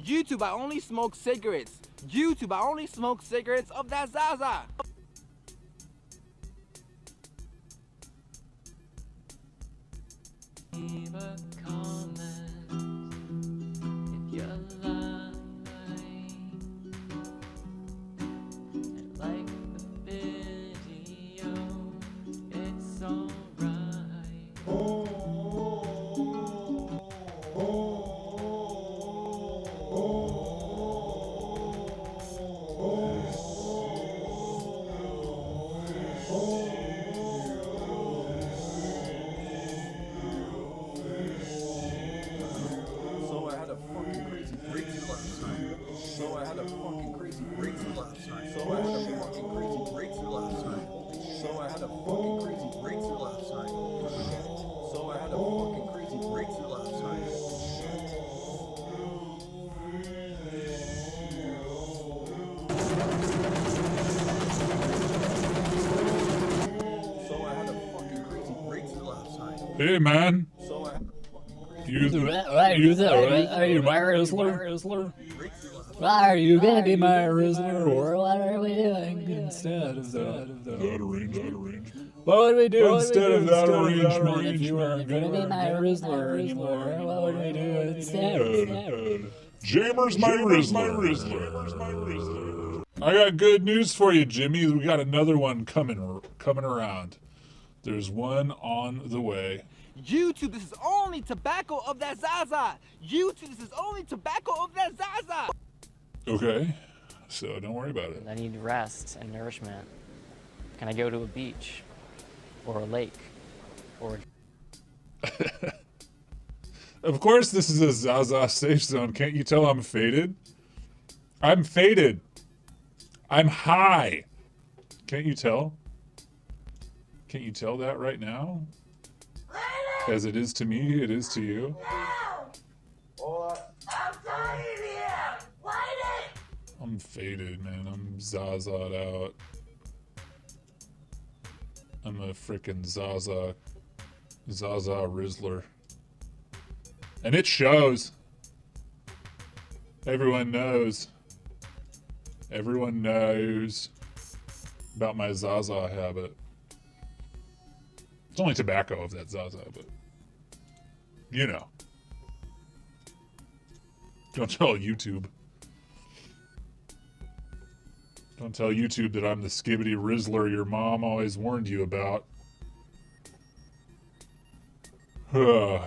YouTube, I only smoke cigarettes. YouTube, I only smoke cigarettes of that Zaza. Leave a comment if you like the video, it's alright. So I had a fucking crazy breakthrough last night. So I had a fucking crazy breakthrough last night. So I had a fucking crazy breakthrough last night. So I had a fucking crazy breakthrough last night. So I had a fucking crazy breakthrough last night. So I had a fucking crazy breakthrough last night. Hey, man. So I had a Are you my Rizzler? Are you gonna be my Rizzler, or what are we doing instead of that arrangement? What would we do instead of that arrangement? If you weren't gonna be my Rizzler anymore, what would we do instead? Jamer's my Rizzler. I got good news for you, Jimmy. We got another one coming around. There's one on the way. YouTube, this is only tobacco of that Zaza. YouTube, this is only tobacco of that Zaza. Okay, so don't worry about it. I need rest and nourishment. Can I go to a beach or a lake or Of course, this is a Zaza safe zone. Can't you tell I'm faded? I'm faded. I'm high. Can't you tell? Can't you tell that right now? As it is to me, it is to you. I'm faded, man. I'm Zaza'd out. I'm a frickin' Zaza Rizzler. And it shows. Everyone knows. Everyone knows about my Zaza habit. It's only tobacco of that Zaza, but you know. Don't tell YouTube. Don't tell YouTube that I'm the Skibidi Rizzler your mom always warned you about. Oh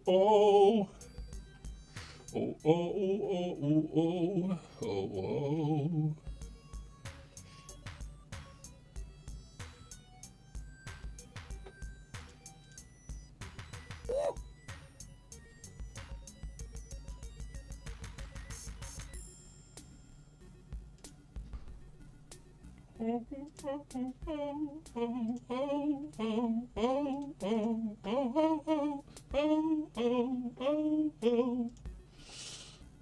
oh. Oh oh oh oh oh oh oh.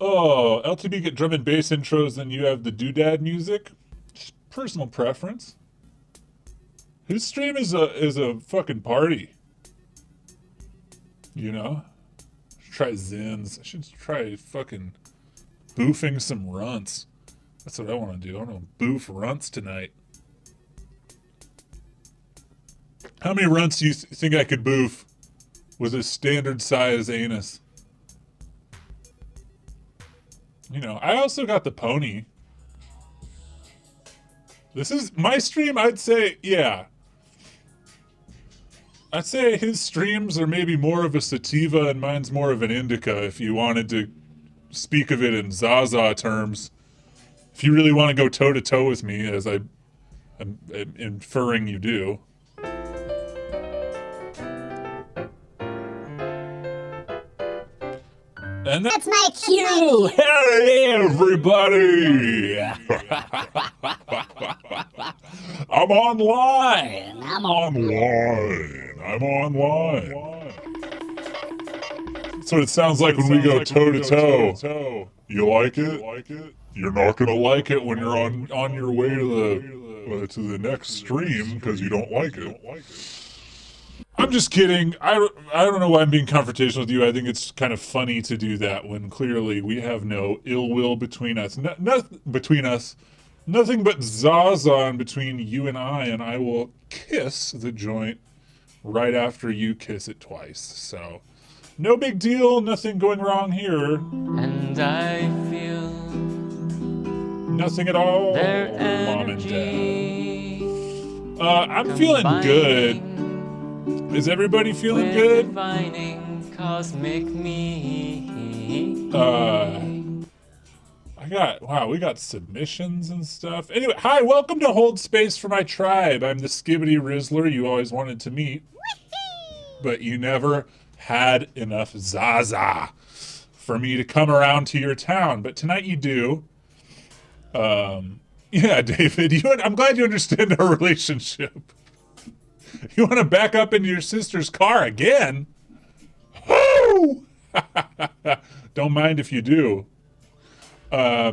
Oh, LTB get drum and bass intros, then you have the doodad music. Just personal preference. His stream is a fucking party. You know? Should try Zins. I should try fucking boofing some runts. That's what I want to do. I want to boof runts tonight. How many runts do you think I could boof with a standard size anus? You know, I also got the pony. This is my stream, I'd say, yeah. I'd say his streams are maybe more of a sativa and mine's more of an indica if you wanted to speak of it in Zaza terms. If you really want to go toe-to-toe with me, as I'm inferring you do. And that's my cue! Hey, everybody! I'm online! I'm online. That's what it sounds like when we go toe to toe. You like it? You're not gonna like it when you're on your way to the next stream because you don't like it. I'm just kidding. I don't know why I'm being confrontational with you. I think it's kind of funny to do that when clearly we have no ill will between us. Nothing but Zaza between you and I will kiss the joint right after you kiss it twice. So, no big deal. Nothing going wrong here. And I feel Nothing at all, their Mom and energy. Dad. I'm feeling good. Is everybody feeling good? Divining cosmic me. We got submissions and stuff. Anyway, hi, welcome to Hold Space for My Tribe. I'm the Skibidi Rizzler you always wanted to meet, but you never had enough Zaza for me to come around to your town. But tonight you do. Yeah, David, I'm glad you understand our relationship. You want to back up into your sister's car again? Woo! Don't mind if you do. Yeah,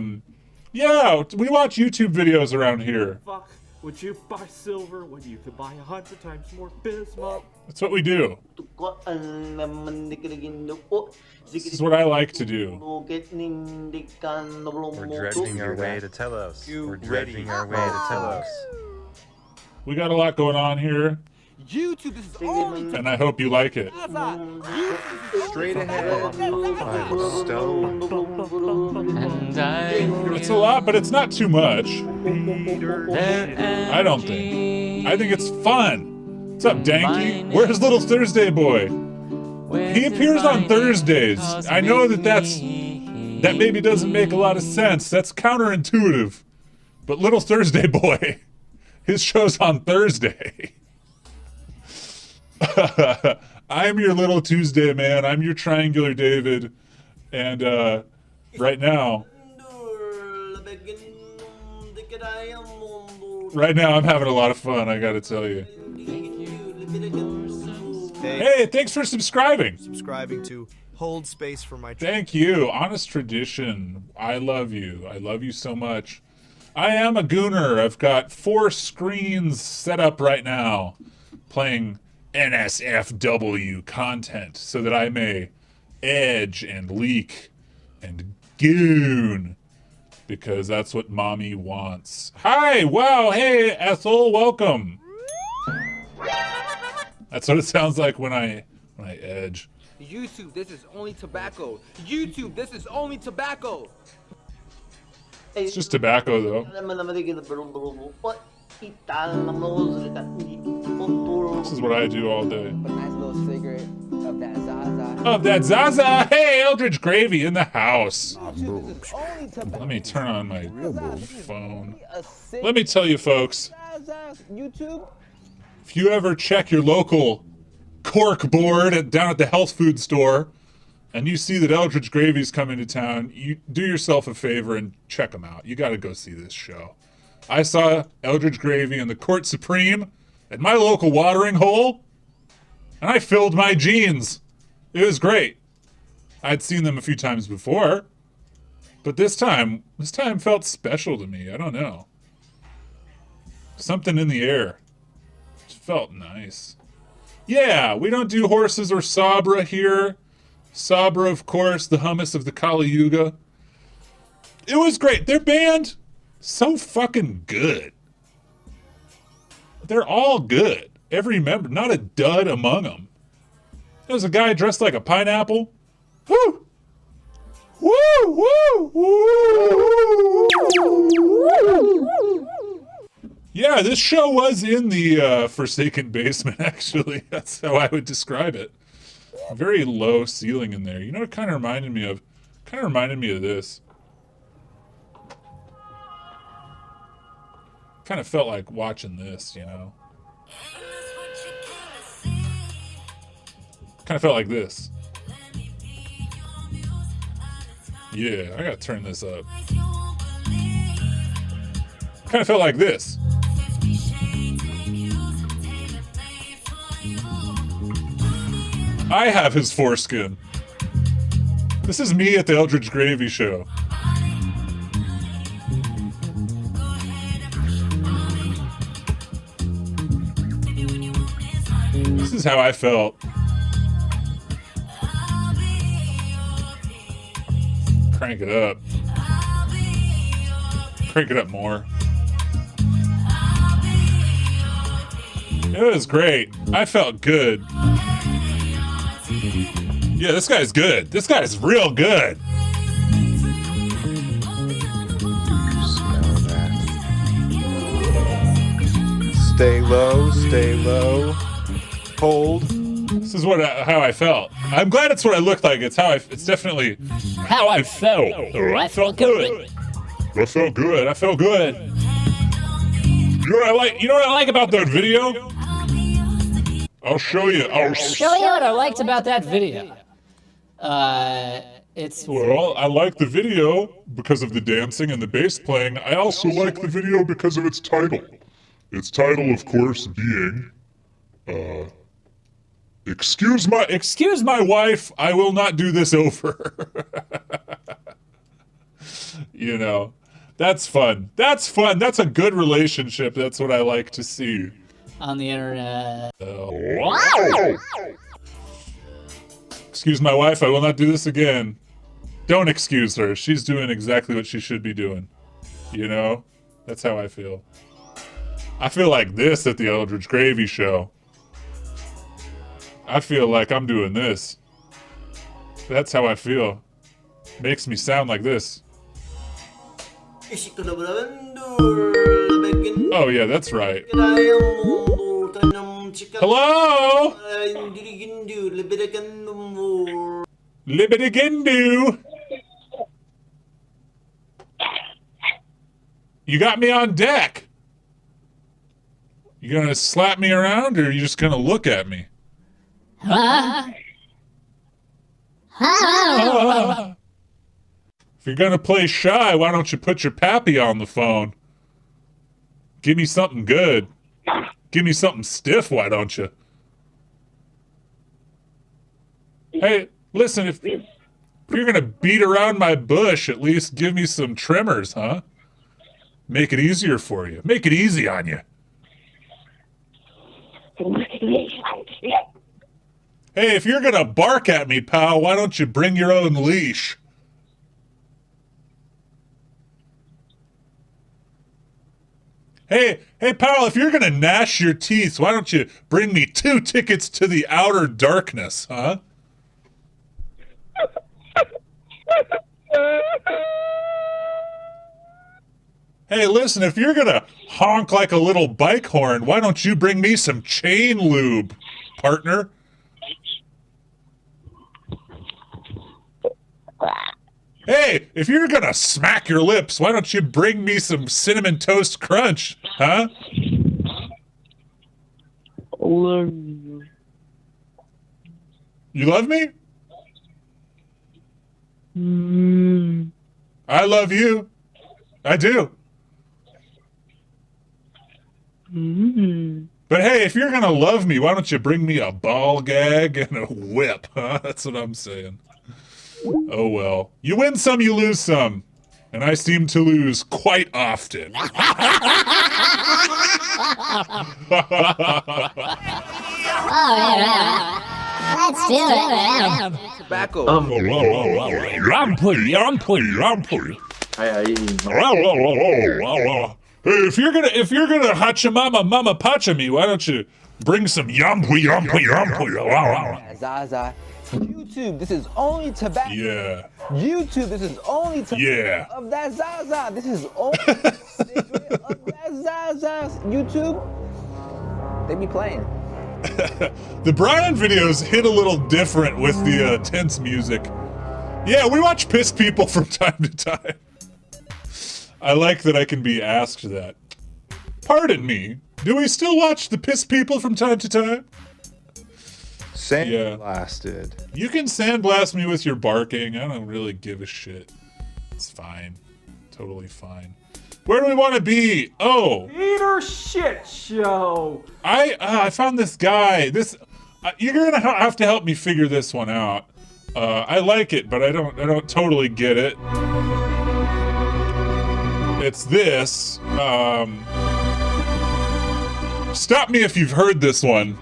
we watch YouTube videos around here. Fuck, would you buy silver when you could buy 100 times more bismuth? That's what we do. This is what I like to do. We're dredging our way to Telos. We're dredging our way to Telos. We got a lot going on here, YouTube, this is only to and I hope you like it. Straight ahead. I'm stoned. And It's a lot, but it's not too much. their I don't think. I think it's fun. What's up, Danky? Where's Little Thursday Boy? He appears on Thursdays. I know that maybe doesn't make a lot of sense. That's counterintuitive. But Little Thursday Boy, his show's on Thursday. I'm your Little Tuesday man. I'm your Triangular David. And right now I'm having a lot of fun, I gotta tell you. Hey, thanks for subscribing. Subscribing to Hold Space for My Tribe. Thank you. Honest tradition. I love you. I love you so much. I am a gooner. I've got 4 screens set up right now playing NSFW content so that I may edge and leak and goon because that's what mommy wants. Hi, wow, hey, Ethel, welcome. That's what it sounds like when I edge. YouTube, this is only tobacco. YouTube, this is only tobacco. It's just tobacco, though. This is what I do all day. A nice little cigarette of that Zaza. Of that Zaza! Hey, Eldridge Gravy in the house. YouTube, this is only tobacco. Let me turn on my phone. Let me tell you, folks. Zaza, YouTube. If you ever check your local cork board down at the health food store and you see that Eldridge Gravy's coming to town, you do yourself a favor and check him out. You got to go see this show. I saw Eldridge Gravy in the Court Supreme at my local watering hole, and I filled my jeans. It was great. I'd seen them a few times before, but this time felt special to me. I don't know. Something in the air. It felt nice. Yeah, we don't do horses or Sabra here. Sabra, of course, the hummus of the Kali Yuga. It was great. Their band, so fucking good. They're all good. Every member, not a dud among them. There's a guy dressed like a pineapple. Woo! Woo! Woo! Woo! Yeah, this show was in the Forsaken Basement, actually. That's how I would describe it. Very low ceiling in there. You know what it kind of reminded me of? Kind of reminded me of this. Kind of felt like watching this, you know? Kind of felt like this. Yeah, I gotta turn this up. Kind of felt like this. I have his foreskin. This is me at the Eldridge Gravy Show. This is how I felt. Crank it up. Crank it up more. It was great. I felt good. Yeah, this guy's good. This guy's real good. Smell that. Stay low, stay low. Hold. This is how I felt. I'm glad it's what I looked like. It's it's definitely How I felt. I felt good. I felt good. I felt good. You know what I like? You know what I like about that video? I'll show you. Show you what I liked about that video. It's Well, I like the video because of the dancing and the bass playing. I also like the video because of its title. Its title, of course, being, Excuse my wife, I will not do this over. You know, that's fun. That's fun. That's a good relationship. That's what I like to see. on the internet. Wow. Excuse my wife, I will not do this again. Don't excuse her. She's doing exactly what she should be doing. You know? That's how I feel. I feel like this at the Eldridge Gravy Show. I feel like I'm doing this. That's how I feel. Makes me sound like this. Oh yeah, that's right. Hello? Libbidigindu. You got me on deck. You gonna slap me around, or are you just gonna look at me? If you're gonna play shy, why don't you put your pappy on the phone? Give me something good. Give me something stiff, why don't you? Hey, listen, if you're gonna beat around my bush, at least give me some trimmers, huh? Make it easier for you. Make it easy on you. Hey, if you're gonna bark at me, pal, why don't you bring your own leash? Hey, pal, if you're gonna gnash your teeth, why don't you bring me 2 tickets to the outer darkness, huh? Hey, listen, if you're gonna honk like a little bike horn, why don't you bring me some chain lube, partner? Hey, if you're gonna smack your lips, why don't you bring me some Cinnamon Toast Crunch, huh? You love me? I love you. I do. But hey, if you're gonna love me, why don't you bring me a ball gag and a whip, huh? That's what I'm saying. Oh well. You win some, you lose some. And I seem to lose quite often. Let's do it. Tobacco. Hey, if you're gonna mama pacha me, why don't you bring some yumpu. Zaza. YouTube, this is only tobacco. Yeah. YouTube, this is only tobacco Yeah. of that Zaza. This is only cigarette of that Zaza. YouTube, they be playing. The Brian videos hit a little different with the tense music. Yeah, we watch Piss People from time to time. I like that I can be asked that. Pardon me, do we still watch the Piss People from time to time? Sandblasted. You can sandblast me with your barking. I don't really give a shit. It's fine. Totally fine. Where do we want to be? Oh. Peter Shit Show. I found this guy. You're gonna have to help me figure this one out. I like it, but I don't totally get it. It's this. Stop me if you've heard this one.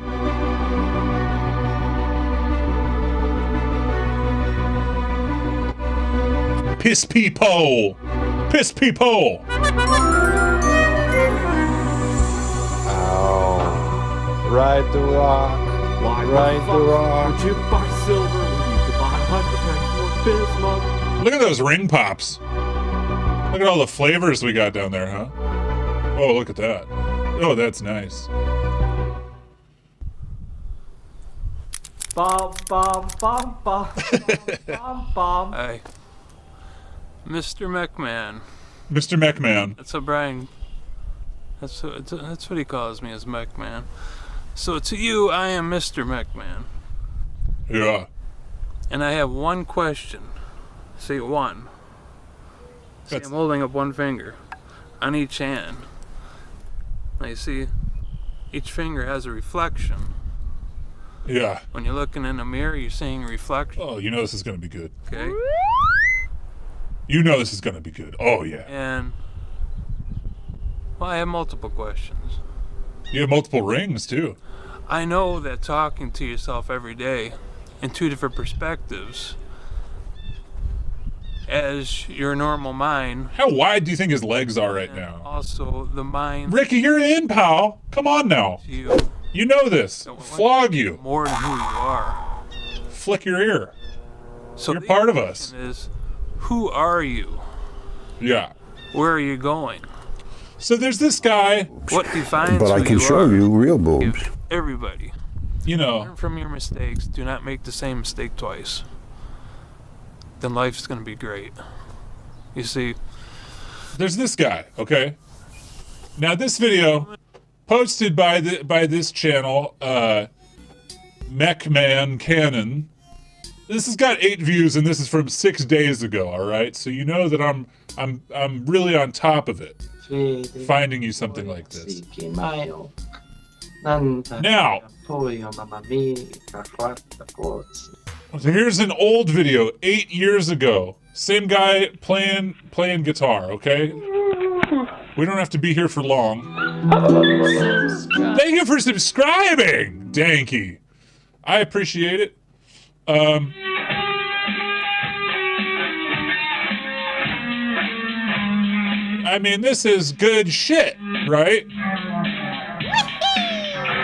Piss people. Piss people. Ow. Ride the rock. Why Ride the rock. would you buy silver when you could buy 100 times more bismuth? Look at those ring pops. Look at all the flavors we got down there, huh? Oh, look at that. Oh, that's nice. Bum, bum, bum, bum, bum, bum. Hey, Mr. McMahon. Mr. McMahon. That's what Brian. That's what he calls me, as McMahon. So to you, I am Mr. McMahon, Yeah. and I have one question. Say one. See, I'm holding up one finger on each hand. Now you see, each finger has a reflection. Yeah. When you're looking in a mirror, you're seeing a reflection. Oh, you know this is gonna be good. Okay. You know this is gonna be good. Oh, yeah. And well, I have multiple questions. You have multiple rings, too. I know that talking to yourself every day in two different perspectives, as your normal mind. How wide do you think his legs are right and now? Also, the mind. Ricky, you're in, pal. Come on now. You You know this. Flog you. more than who you are. Flick your ear. So You're the part of us. question is, who are you? Yeah. Where are you going? So there's this guy, What defines But I who can you show are? you real boobs. Give everybody. you know, Learn from your mistakes. Do not make the same mistake twice. Then life's gonna be great. You see, there's this guy, okay? Now this video, posted by this channel, MechMan Cannon. This has got 8 views and this is from 6 days ago, alright? So you know that I'm really on top of it. Finding you something like this. Now, so here's an old video, 8 years ago. Same guy playing guitar, okay? We don't have to be here for long. Thank you for subscribing, Danky. I appreciate it. I mean, this is good shit, right?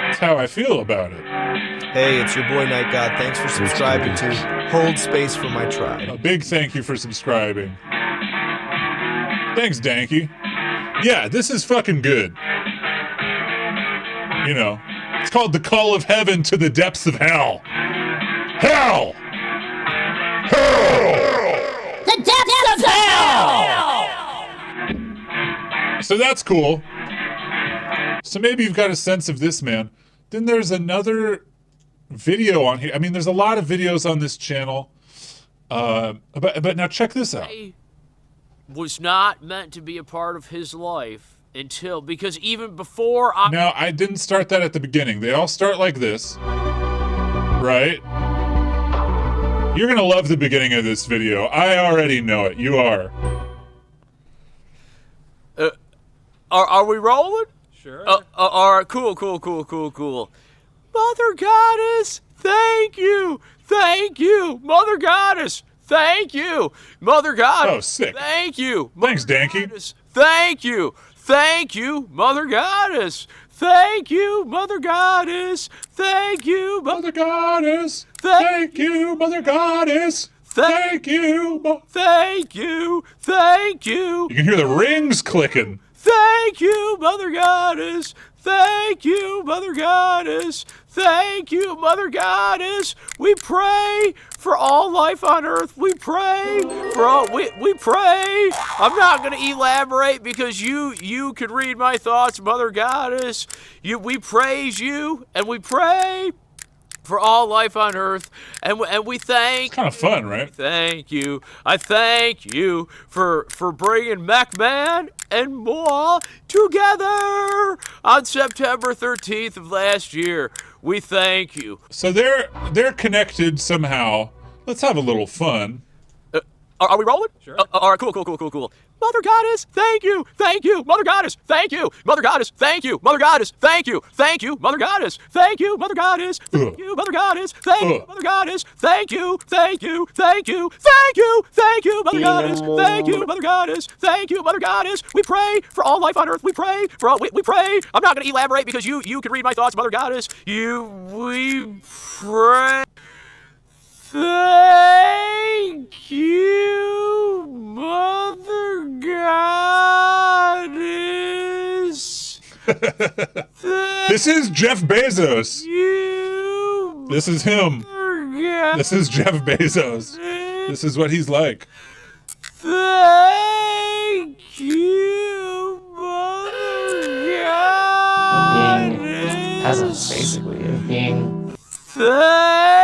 That's how I feel about it. Hey, it's your boy Night God. Thanks for subscribing to Hold Space for My Tribe. A big thank you for subscribing. Thanks, Danky. Yeah, this is fucking good. You know, it's called The Call of Heaven to the Depths of Hell. Hell! Hell! The depths of hell! So that's cool. So maybe you've got a sense of this man. Then there's another video on here. I mean, there's a lot of videos on this channel. But now check this out. Was not meant to be a part of his life until, because even before I... Now, I didn't start that at the beginning. They all start like this. Right? You're gonna love the beginning of this video. I already know it. You are. Are we rolling? sure. All right, cool. Mother Goddess, thank you. Mother Goddess, thank you. Mother Goddess, Oh, sick. thank you. Thanks, Danky. Goddess, thank you. Mother Goddess. Thank you, Mother Goddess. Thank you, Mother Goddess. Thank you, Mother Goddess. Thank you. Thank you. You can hear the rings clicking. Thank you, Mother Goddess. Thank you, Mother Goddess. Thank you, Mother Goddess. We pray for all life on earth. We pray for all. We pray. I'm not going to elaborate because you could read my thoughts, Mother Goddess. We praise you and we pray for all life on Earth, and we thank. Kind of fun, right? Thank you. I thank you for bringing McMahon and moi together on September 13th of last year. We thank you. So they're connected somehow. Let's have a little fun. Are we rolling? Sure. All right, cool. Mother Goddess, thank you. Mother Goddess, thank you. Mother Goddess, thank you. Mother Goddess, thank you. Mother Goddess, thank you. Mother Goddess, thank you. Mother Goddess, thank you. Mother Goddess, thank you. Thank you. Mother Goddess, thank you. Mother Goddess, thank you. Mother Goddess, we pray for all life on Earth. We pray for all. We pray. I'm not going to elaborate because you can read my thoughts, Mother Goddess. We pray. Thank you, Mother Goddess. This is Jeff Bezos. You, this is him. Mother This is Jeff Bezos. This is what he's like. Thank you, Mother Goddess. Peasants, basically, of being. Thank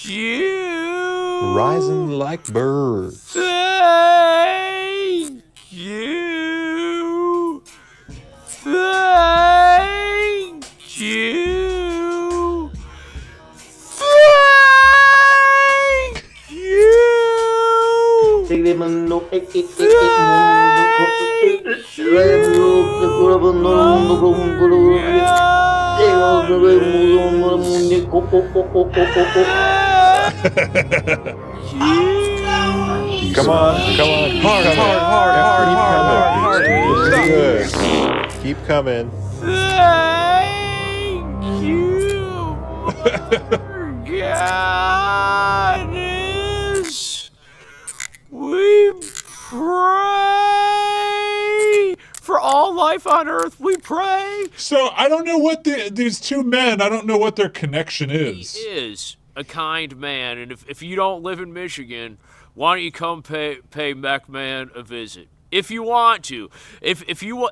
you. Rising like birds. Thank you. Thank you. Thank Come on. Hard. Good. Keep coming. Thank you, Mother Goddess. We pray for all life on Earth. We pray. So I don't know what these two men. I don't know what their connection is. He is a kind man, and if you don't live in Michigan, why don't you come pay McMahon a visit? If you want to. If you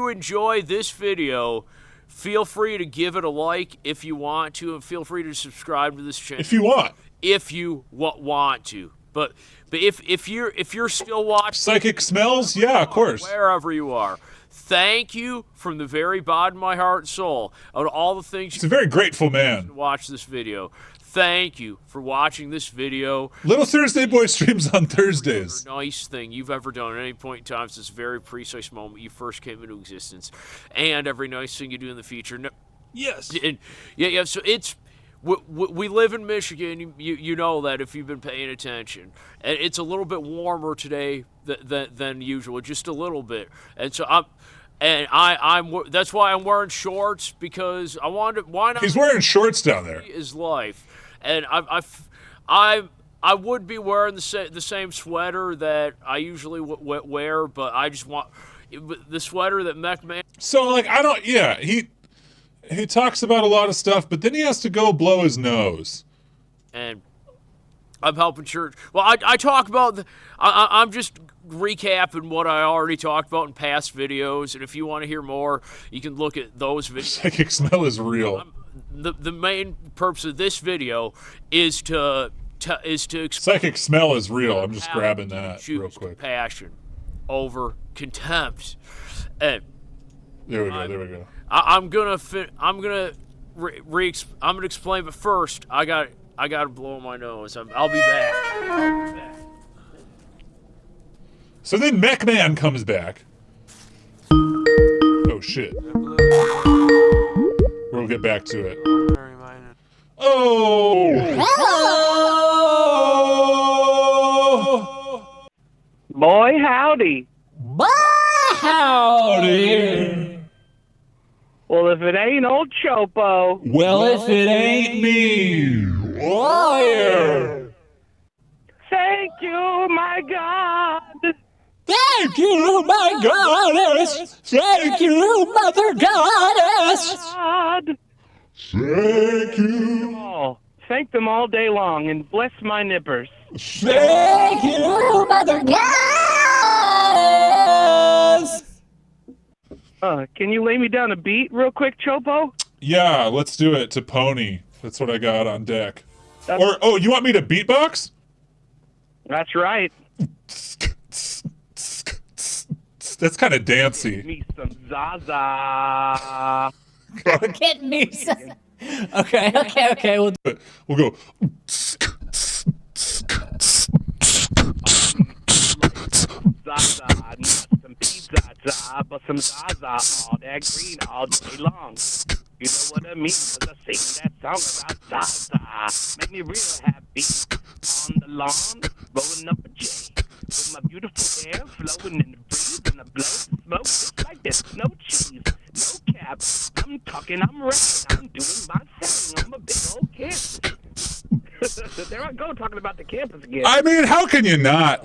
enjoy this video, feel free to give it a like if you want to, and feel free to subscribe to this channel if you want. If you want to. But if you're still watching Psychic Smells, yeah, of course. Wherever you are. Thank you from the very bottom of my heart and soul of all the things. He's a very grateful man. To watch this video. Thank you for watching this video. Little Thursday Boy streams on Thursdays. Nice thing you've ever done at any point in time since this very precise moment you first came into existence, and every nice thing you do in the future. No, Yes. and, yeah. So it's we live in Michigan. You know that if you've been paying attention, and it's a little bit warmer today than usual, just a little bit. And so I'm that's why I'm wearing shorts, because I wanted. Why not? He's wearing shorts down there. Is life. And I would be wearing the same sweater that I usually wear, but I just want the sweater that McMahon. So like he talks about a lot of stuff, but then he has to go blow his nose. And I'm helping church. Well, I talk about I'm just recapping what I already talked about in past videos, and if you want to hear more, you can look at those videos. Psychic Smell is real. The main purpose of this video is to Psychic Smell is real. I'm just grabbing that real quick. Passion over contempt. And there we go. I'm gonna explain, but first I gotta blow my nose. I'll be back. So then McMahon comes back. Oh shit. We'll get back to it. Oh! Hello! Boy, howdy. Boy, howdy. Well, if it ain't old Chopo. Well, if it ain't me. Liar. Thank you, my God. Thank you, my goddess. Thank you, Mother Goddess. God. Thank you. Oh, thank them all day long and bless my nippers. Thank you, Mother Goddess. Can you lay me down a beat real quick, Chopo? Yeah, let's do it to Pony. That's what I got on deck. That's- Oh, you want me to beatbox? That's right. That's kind of dancey. Me some Zaza. Get me some. Okay. We'll go. Zaza, not some pizza, but some Zaza, all that green all day long. You know what I mean? 'Cause I sing that song about Zaza. Make me real happy. On the lawn, rolling up a J. With my beautiful hair flowing in the breeze, and I blow the smoke just like this. No cheese, no cap. I'm talking, I'm rapping, I'm doing my thing. I'm a big old kid. There I go, talking about the campus again. I mean, how can you not?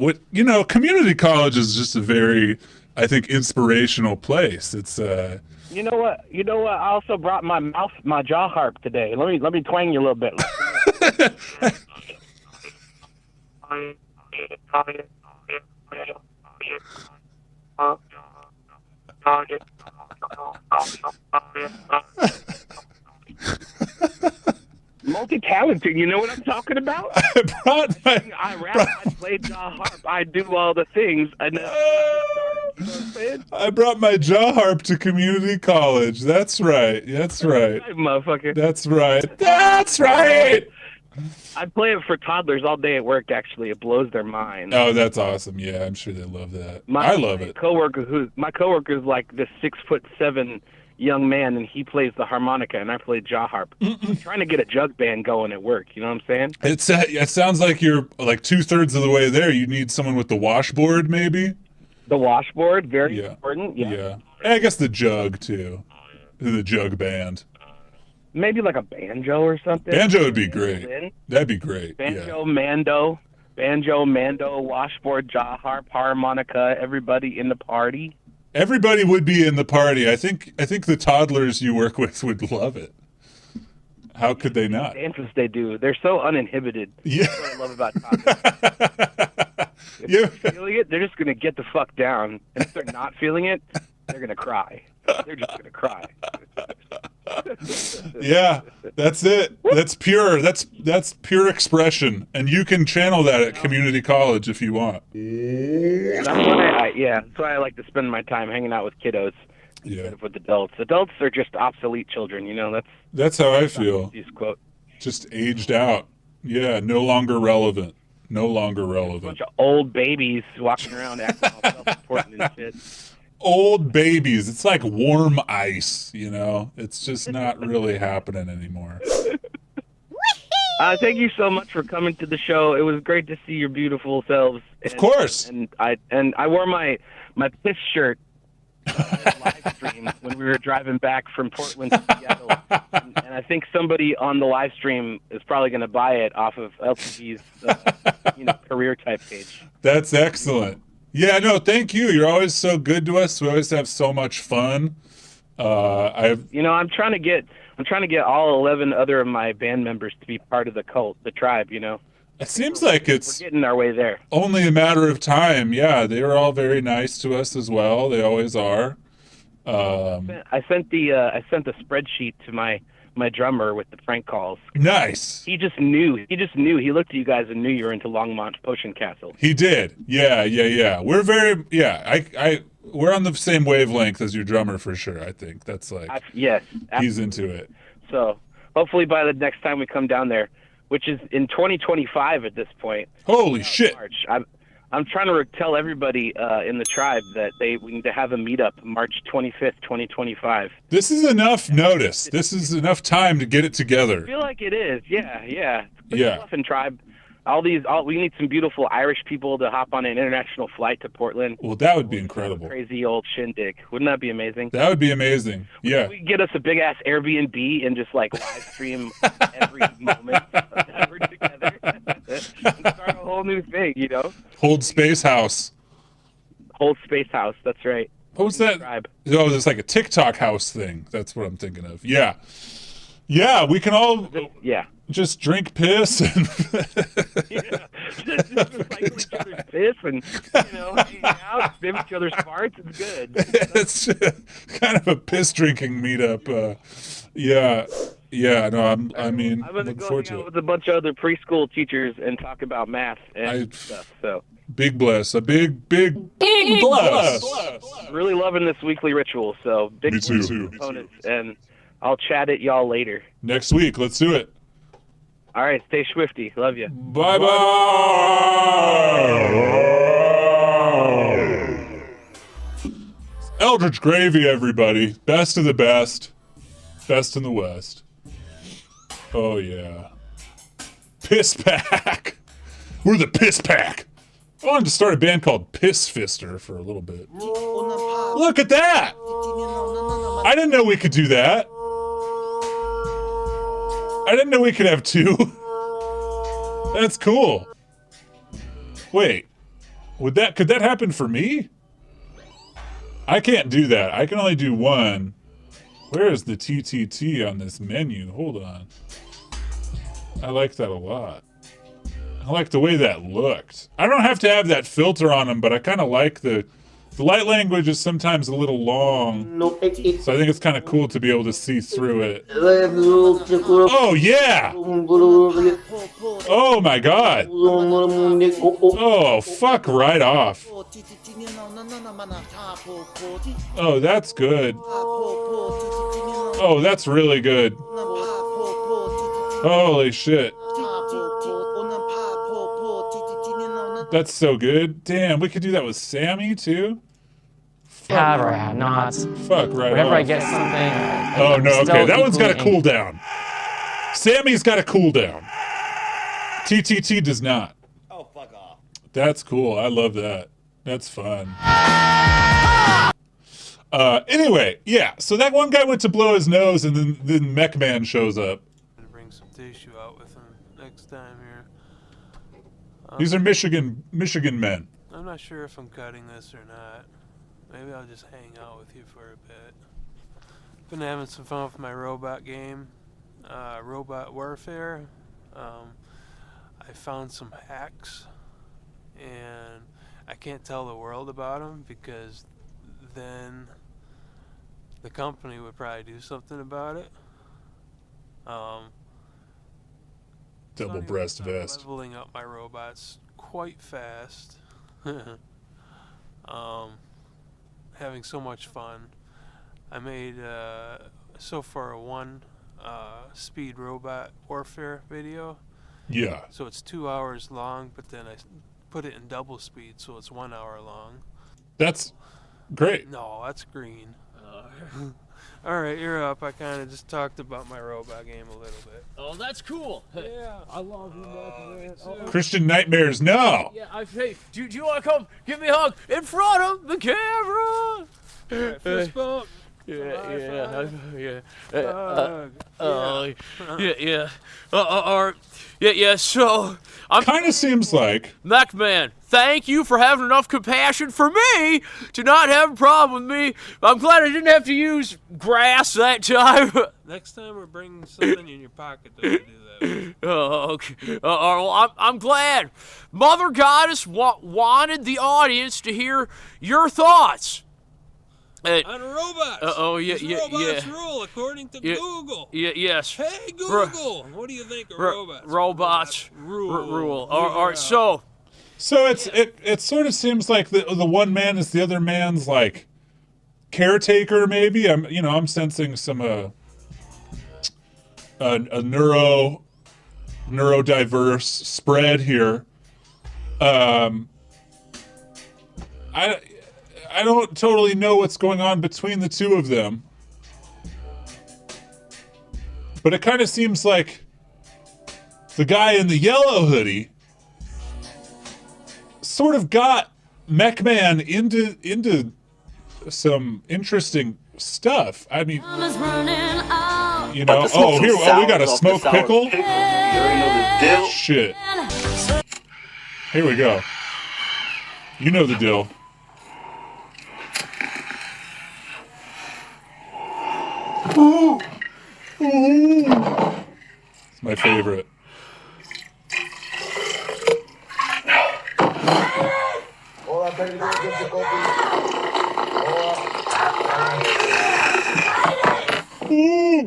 Community college is just a very, I think, inspirational place. It's You know what? I also brought my jaw harp today. Let me twang you a little bit. Multi-talented, you know what I'm talking about? I rap, I play jaw harp, I do all the things. You know what I'm saying? I brought my jaw harp to community college. That's right. That's right, motherfucker. That's right. That's right. I play it for toddlers all day at work. Actually, it blows their mind. Oh, that's awesome. Yeah, I'm sure they love that. I love it. My coworker's like this 6'7" young man, and he plays the harmonica, and I play jaw harp. I'm trying to get a jug band going at work. You know what I'm saying? It sounds like you're like 2/3 of the way there. You need someone with the washboard, maybe. The washboard, very important. Yeah. And I guess the jug too. The jug band. Maybe like a banjo or something. Banjo would be great. That'd be great. Banjo, mando, washboard, jaw harp, harmonica, everybody in the party. Everybody would be in the party. I think the toddlers you work with would love it. How could they not? The dances they do, they're so uninhibited. Yeah. That's what I love about toddlers. If they're feeling it, they're just going to get the fuck down. And if they're not feeling it, they're going to cry. They're just going to cry. Yeah, that's it. That's pure. That's pure expression, and you can channel that at community college if you want. That's why I like to spend my time hanging out with kiddos instead of with adults. Adults are just obsolete children, you know. That's how I feel. Quote. Just aged out. Yeah, no longer relevant. No longer relevant. Bunch of old babies walking around acting all self-important and shit. Old babies. It's like warm ice, you know? It's just not really happening anymore. Thank you so much for coming to the show. It was great to see your beautiful selves. Of course. And I wore my piss shirt on the live stream when we were driving back from Portland to Seattle. And I think somebody on the live stream is probably going to buy it off of LTV's career type page. That's excellent. Yeah, no, thank you. You're always so good to us. We always have so much fun. I'm trying to get all 11 other of my band members to be part of the cult, the tribe, you know. It seems like we're getting our way there. Only a matter of time. Yeah, they were all very nice to us as well. They always are. I sent the spreadsheet to my drummer with the prank calls. Nice. He just knew. He looked at you guys and knew you were into Longmont Potion Castle. He did. Yeah. We're very we're on the same wavelength as your drummer for sure. I think that's like yes, absolutely. He's into it. So hopefully by the next time we come down there, which is in 2025 at this point. Holy shit! March. I'm trying to tell everybody in the tribe that we need to have a meetup March 25th, 2025. This is enough notice. This is enough time to get it together. I feel like it is. Yeah. Yeah. And tribe. We need some beautiful Irish people to hop on an international flight to Portland. Well, that would be incredible. Crazy old shindig. Wouldn't that be amazing? That would be amazing. Yeah. We get us a big ass Airbnb and just like live stream every moment that we're together and start a whole new thing, you know? Hold Space House. That's right. What was that? Tribe. Oh, it's like a TikTok house thing. That's what I'm thinking of. Yeah. Yeah, we can all just drink piss and just recycle each other's piss and hang out, spit each other's farts. It's good. It's kind of a piss drinking meetup. Yeah. Yeah, no, I mean, I'm gonna looking go forward hang to out it. with a bunch of other preschool teachers and talk about math and stuff. So Big bless, a big bless. really loving this weekly ritual. So big Me bless too. components, and I'll chat at y'all later. Next week, let's do it. All right, stay swifty. Love you. Bye bye. Eldritch Gravy, everybody. Best of the best. Best in the West. Oh, yeah. Piss Pack. We're the Piss Pack. I wanted to start a band called Piss Fister for a little bit. Look at that. I didn't know we could do that. I didn't know we could have two. That's cool. Wait. Could that happen for me? I can't do that. I can only do one. Where is the TTT on this menu? Hold on. I like that a lot. I like the way that looked. I don't have to have that filter on them, but I kind of like the light language is sometimes a little long. So I think it's kind of cool to be able to see through it. Oh, yeah! Oh, my God. Oh, fuck right off. Oh, that's good. Oh, that's really good. Holy shit. That's so good. Damn, we could do that with Sammy, too? Fuck not. Fuck right Whenever off. I get something. Oh, no, okay. That one's got a equally cooldown. Sammy's got a cooldown. TTT does not. Oh, fuck off. That's cool. I love that. That's fun. Anyway, yeah. So that one guy went to blow his nose, and then Mech Man shows up. Bring some tissue out with him next time here. These are Michigan men. I'm not sure if I'm cutting this or not. Maybe I'll just hang out with you for a bit. Been having some fun with my robot game, Robot Warfare. I found some hacks, and I can't tell the world about them because then the company would probably do something about it. Double breast I'm vest. leveling up my robots quite fast. Having so much fun. I made so far one speed robot warfare video. Yeah. So it's 2 hours long, but then I put it in double speed, so it's 1 hour long. That's great. No, that's green. All right, you're up. I kind of just talked about my robot game a little bit. Oh, that's cool. Yeah. I love you, man. Christian Nightmares, no. Yeah, hey, do you want to come give me a hug in front of the camera? Fist bump. Yeah. So I'm kind of seems like Mech Man. Thank you for having enough compassion for me to not have a problem with me. I'm glad I didn't have to use grass that time. Next time we're bringing something in your pocket to do that. Oh, okay. Well, I'm glad. Mother Goddess wanted the audience to hear your thoughts. on robots. Robots rule according to Google. Yes. Hey Google, what do you think of robots? Robots rule. All right, so it sort of seems like the one man is the other man's like caretaker. Maybe I'm sensing some a neurodiverse spread here. I don't totally know what's going on between the two of them. But it kind of seems like the guy in the yellow hoodie sort of got Mech Man into some interesting stuff. I mean, we got a smoke pickle. Shit. Here we go. You know the deal. It's my favorite.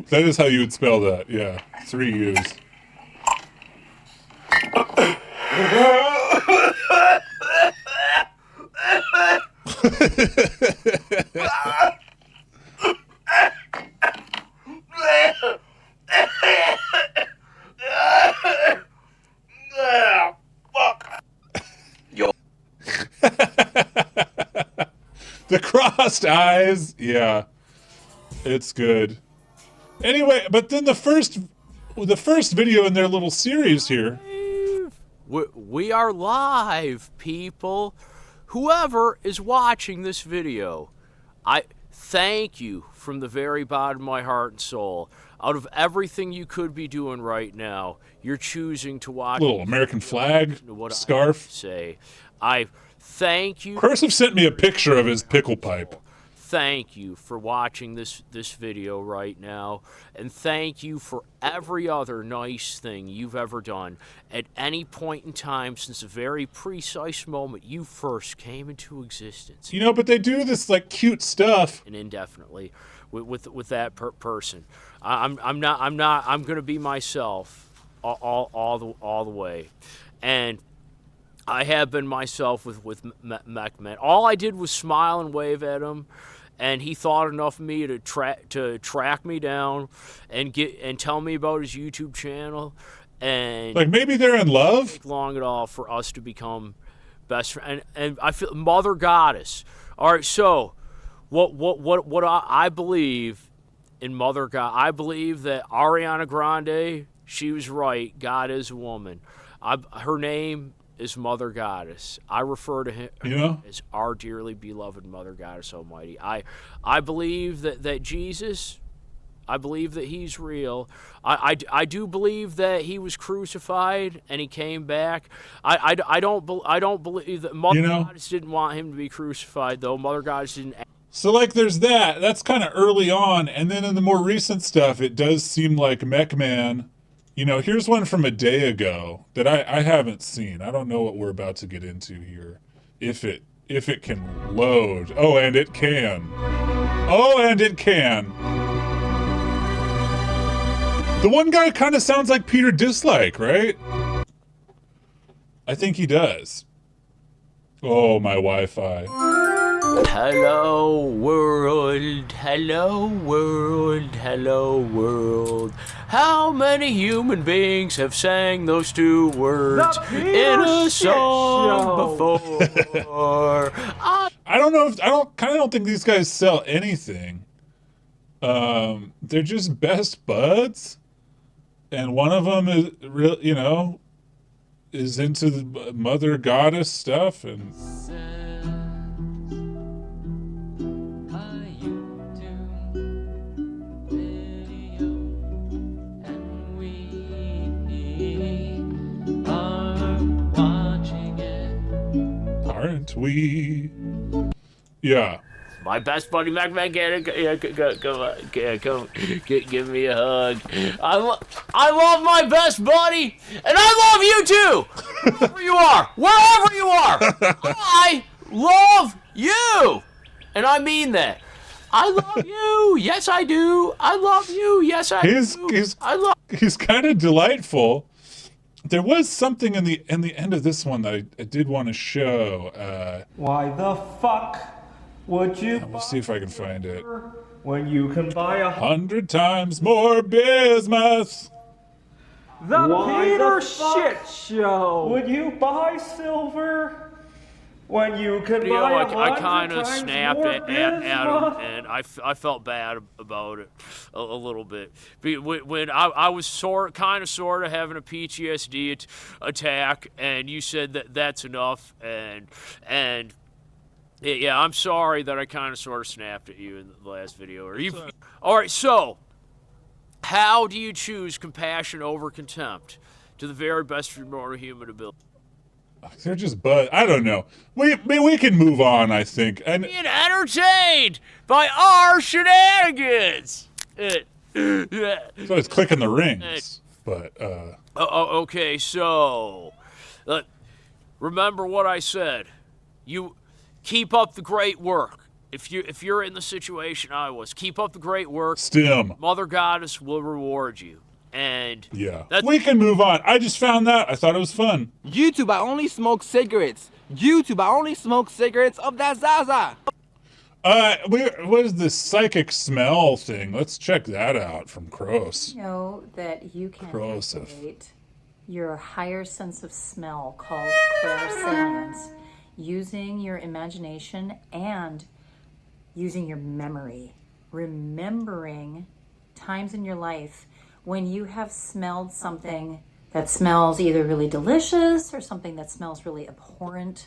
That is how you would spell that. Yeah, 3 U's. The crossed eyes. Yeah. It's good. Anyway, but then the first video in their little series here. We are live, people. Whoever is watching this video, I thank you from the very bottom of my heart and soul. Out of everything you could be doing right now, you're choosing to watch. Little American flag scarf. I thank you. Cursive sent me a picture of his pickle pipe. Thank you for watching this video right now, and thank you for every other nice thing you've ever done at any point in time since the very precise moment you first came into existence. You know, but they do this like cute stuff and indefinitely with that person. I'm going to be myself all the way, and I have been myself with Mechman. All I did was smile and wave at him, and he thought enough of me to track me down and tell me about his YouTube channel. And like maybe they're in love. Take long at all for us to become best friends. And I feel Mother Goddess. All right, so what I believe in Mother God. I believe that Ariana Grande, she was right. God is a woman. Her name is Mother Goddess. I refer to her as our dearly beloved Mother Goddess Almighty. I believe that Jesus, I believe that he's real. I do believe that he was crucified and he came back. I don't believe that Mother Goddess didn't want him to be crucified, though. Mother Goddess didn't. So like there's that. That's kind of early on, and then in the more recent stuff, it does seem like Mechman. You know, here's one from a day ago that I haven't seen. I don't know what we're about to get into here. If it can load. Oh, and it can. Oh, and it can. The one guy kind of sounds like Peter Dislike, right? I think he does. Oh, my Wi-Fi. Hello world, hello world, hello world. How many human beings have sang those two words in a song before? I don't think these guys sell anything. They're just best buds, and one of them is real, is into the Mother Goddess stuff and. Aren't we? Yeah. My best buddy Mechman, give me a hug. I love my best buddy, and I love you too. Wherever you are, I love you, and I mean that. I love you. Yes, I do. I love you. Yes, I do. He's kind of delightful. There was something in the end of this one that I did want to show. Why the fuck would you? We'll see if I can find it. When you can buy 100 times more bismuth. Why Peter Shit Show. Would you buy silver? When you can buy I kind of snapped at him, and I felt bad about it a little bit. When I was sort of having a PTSD attack, and you said that's enough, and yeah, I'm sorry that I kind of sort of snapped at you in the last video. All right, so how do you choose compassion over contempt to the very best of your mortal human ability? They're just I don't know. We can move on, I think. And being entertained by our shenanigans. So it's clicking the rings. But okay, so remember what I said. You keep up the great work. if you're in the situation I was, keep up the great work. Stim. Mother Goddess will reward you. And yeah, we can move on. I just found that. I thought it was fun. YouTube, I only smoke cigarettes. YouTube, I only smoke cigarettes of that Zaza. What is this psychic smell thing? Let's check that out from Kroos. You know that you can activate your higher sense of smell called clairsalience using your imagination and using your memory. Remembering times in your life when you have smelled something that smells either really delicious or something that smells really abhorrent.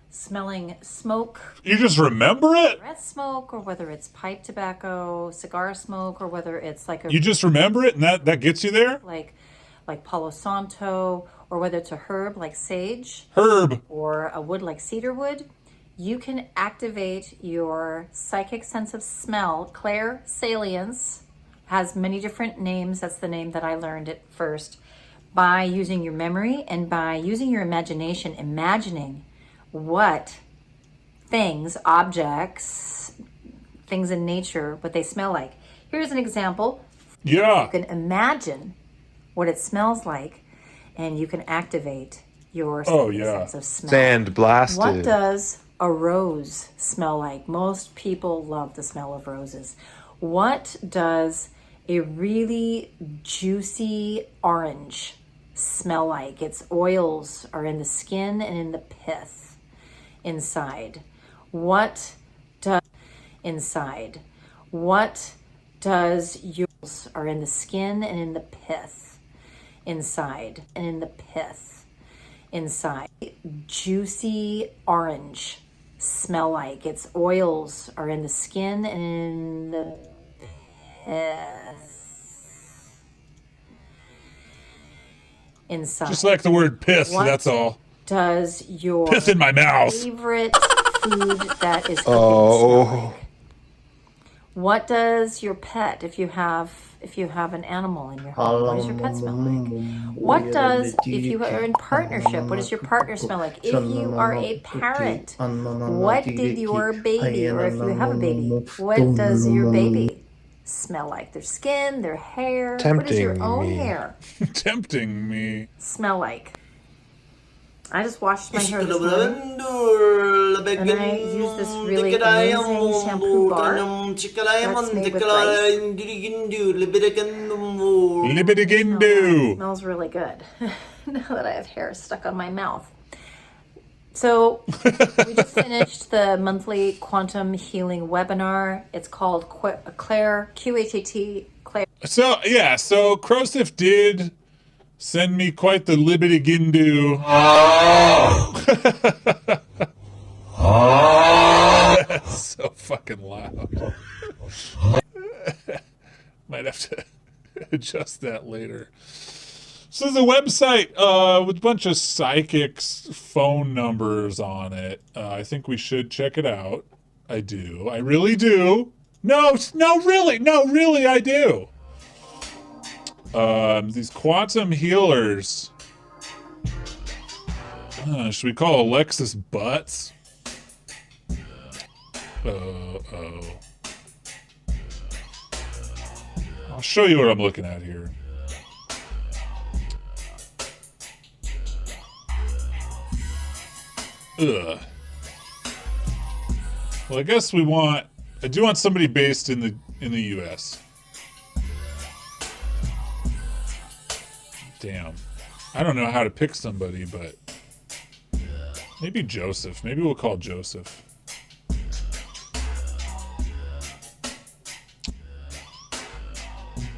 Smelling smoke. You just remember it? Cigarette smoke, or whether it's pipe tobacco, cigar smoke, or whether it's like a... You just remember it and that gets you there? Like Palo Santo, or whether it's a herb like sage. Herb. Or a wood like cedar wood. You can activate your psychic sense of smell. Clairsalience has many different names. That's the name that I learned at first. By using your memory and by using your imagination, imagining what things, objects, things in nature, what they smell like. Here's an example. Yeah. You can imagine what it smells like, and you can activate your sense of smell. Sand blasted. What does a rose smell like? Most people love the smell of roses. What does a really juicy orange smell like? Its oils are in the skin and in the pith inside. What does yours are in the skin and in the pith inside and in the pith inside. Juicy orange smell like? Its oils are in the skin and in the pith inside. Just like the word pith, that's all. Does your pith in my mouth favorite food that is cooking smell like? What does your pet, if you have an animal in your home, what does your pet smell like? What does, if you are in partnership, what does your partner smell like? If you are a parent, what did your baby, or if you have a baby, what does your baby smell like? Their skin, their hair. What does your own hair tempting me smell like? I just washed my hair this morning, and I used this really amazing shampoo bar that's made with rice. It smells really good now that I have hair stuck on my mouth. So we just finished the monthly quantum healing webinar. It's called Claire, Q-H-A-T, Claire. So Krosif did send me quite the libidi-gindu. That's so fucking loud. Might have to adjust that later. So there's a website with a bunch of psychics' phone numbers on it. I think we should check it out. I do. I really do. No, really, I do. These quantum healers. Should we call Alexis Butts? I'll show you what I'm looking at here. Ugh. Well, I guess I do want somebody based in the US. Damn. I don't know how to pick somebody, but maybe Joseph. Maybe we'll call Joseph.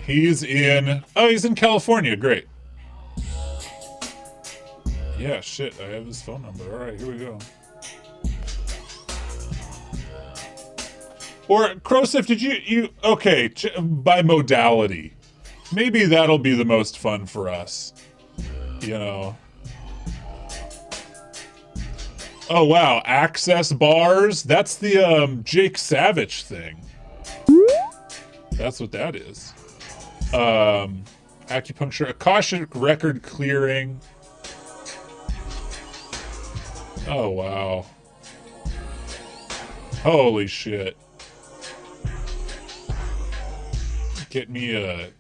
He's in California. Great. Yeah, shit. I have his phone number. All right, here we go. Or Krosif, did you okay, by modality. Maybe that'll be the most fun for us. You know. Oh wow, access bars. That's the Jake Savage thing. That's what that is. Acupuncture, Akashic record clearing. Oh wow. Holy shit. Get me a...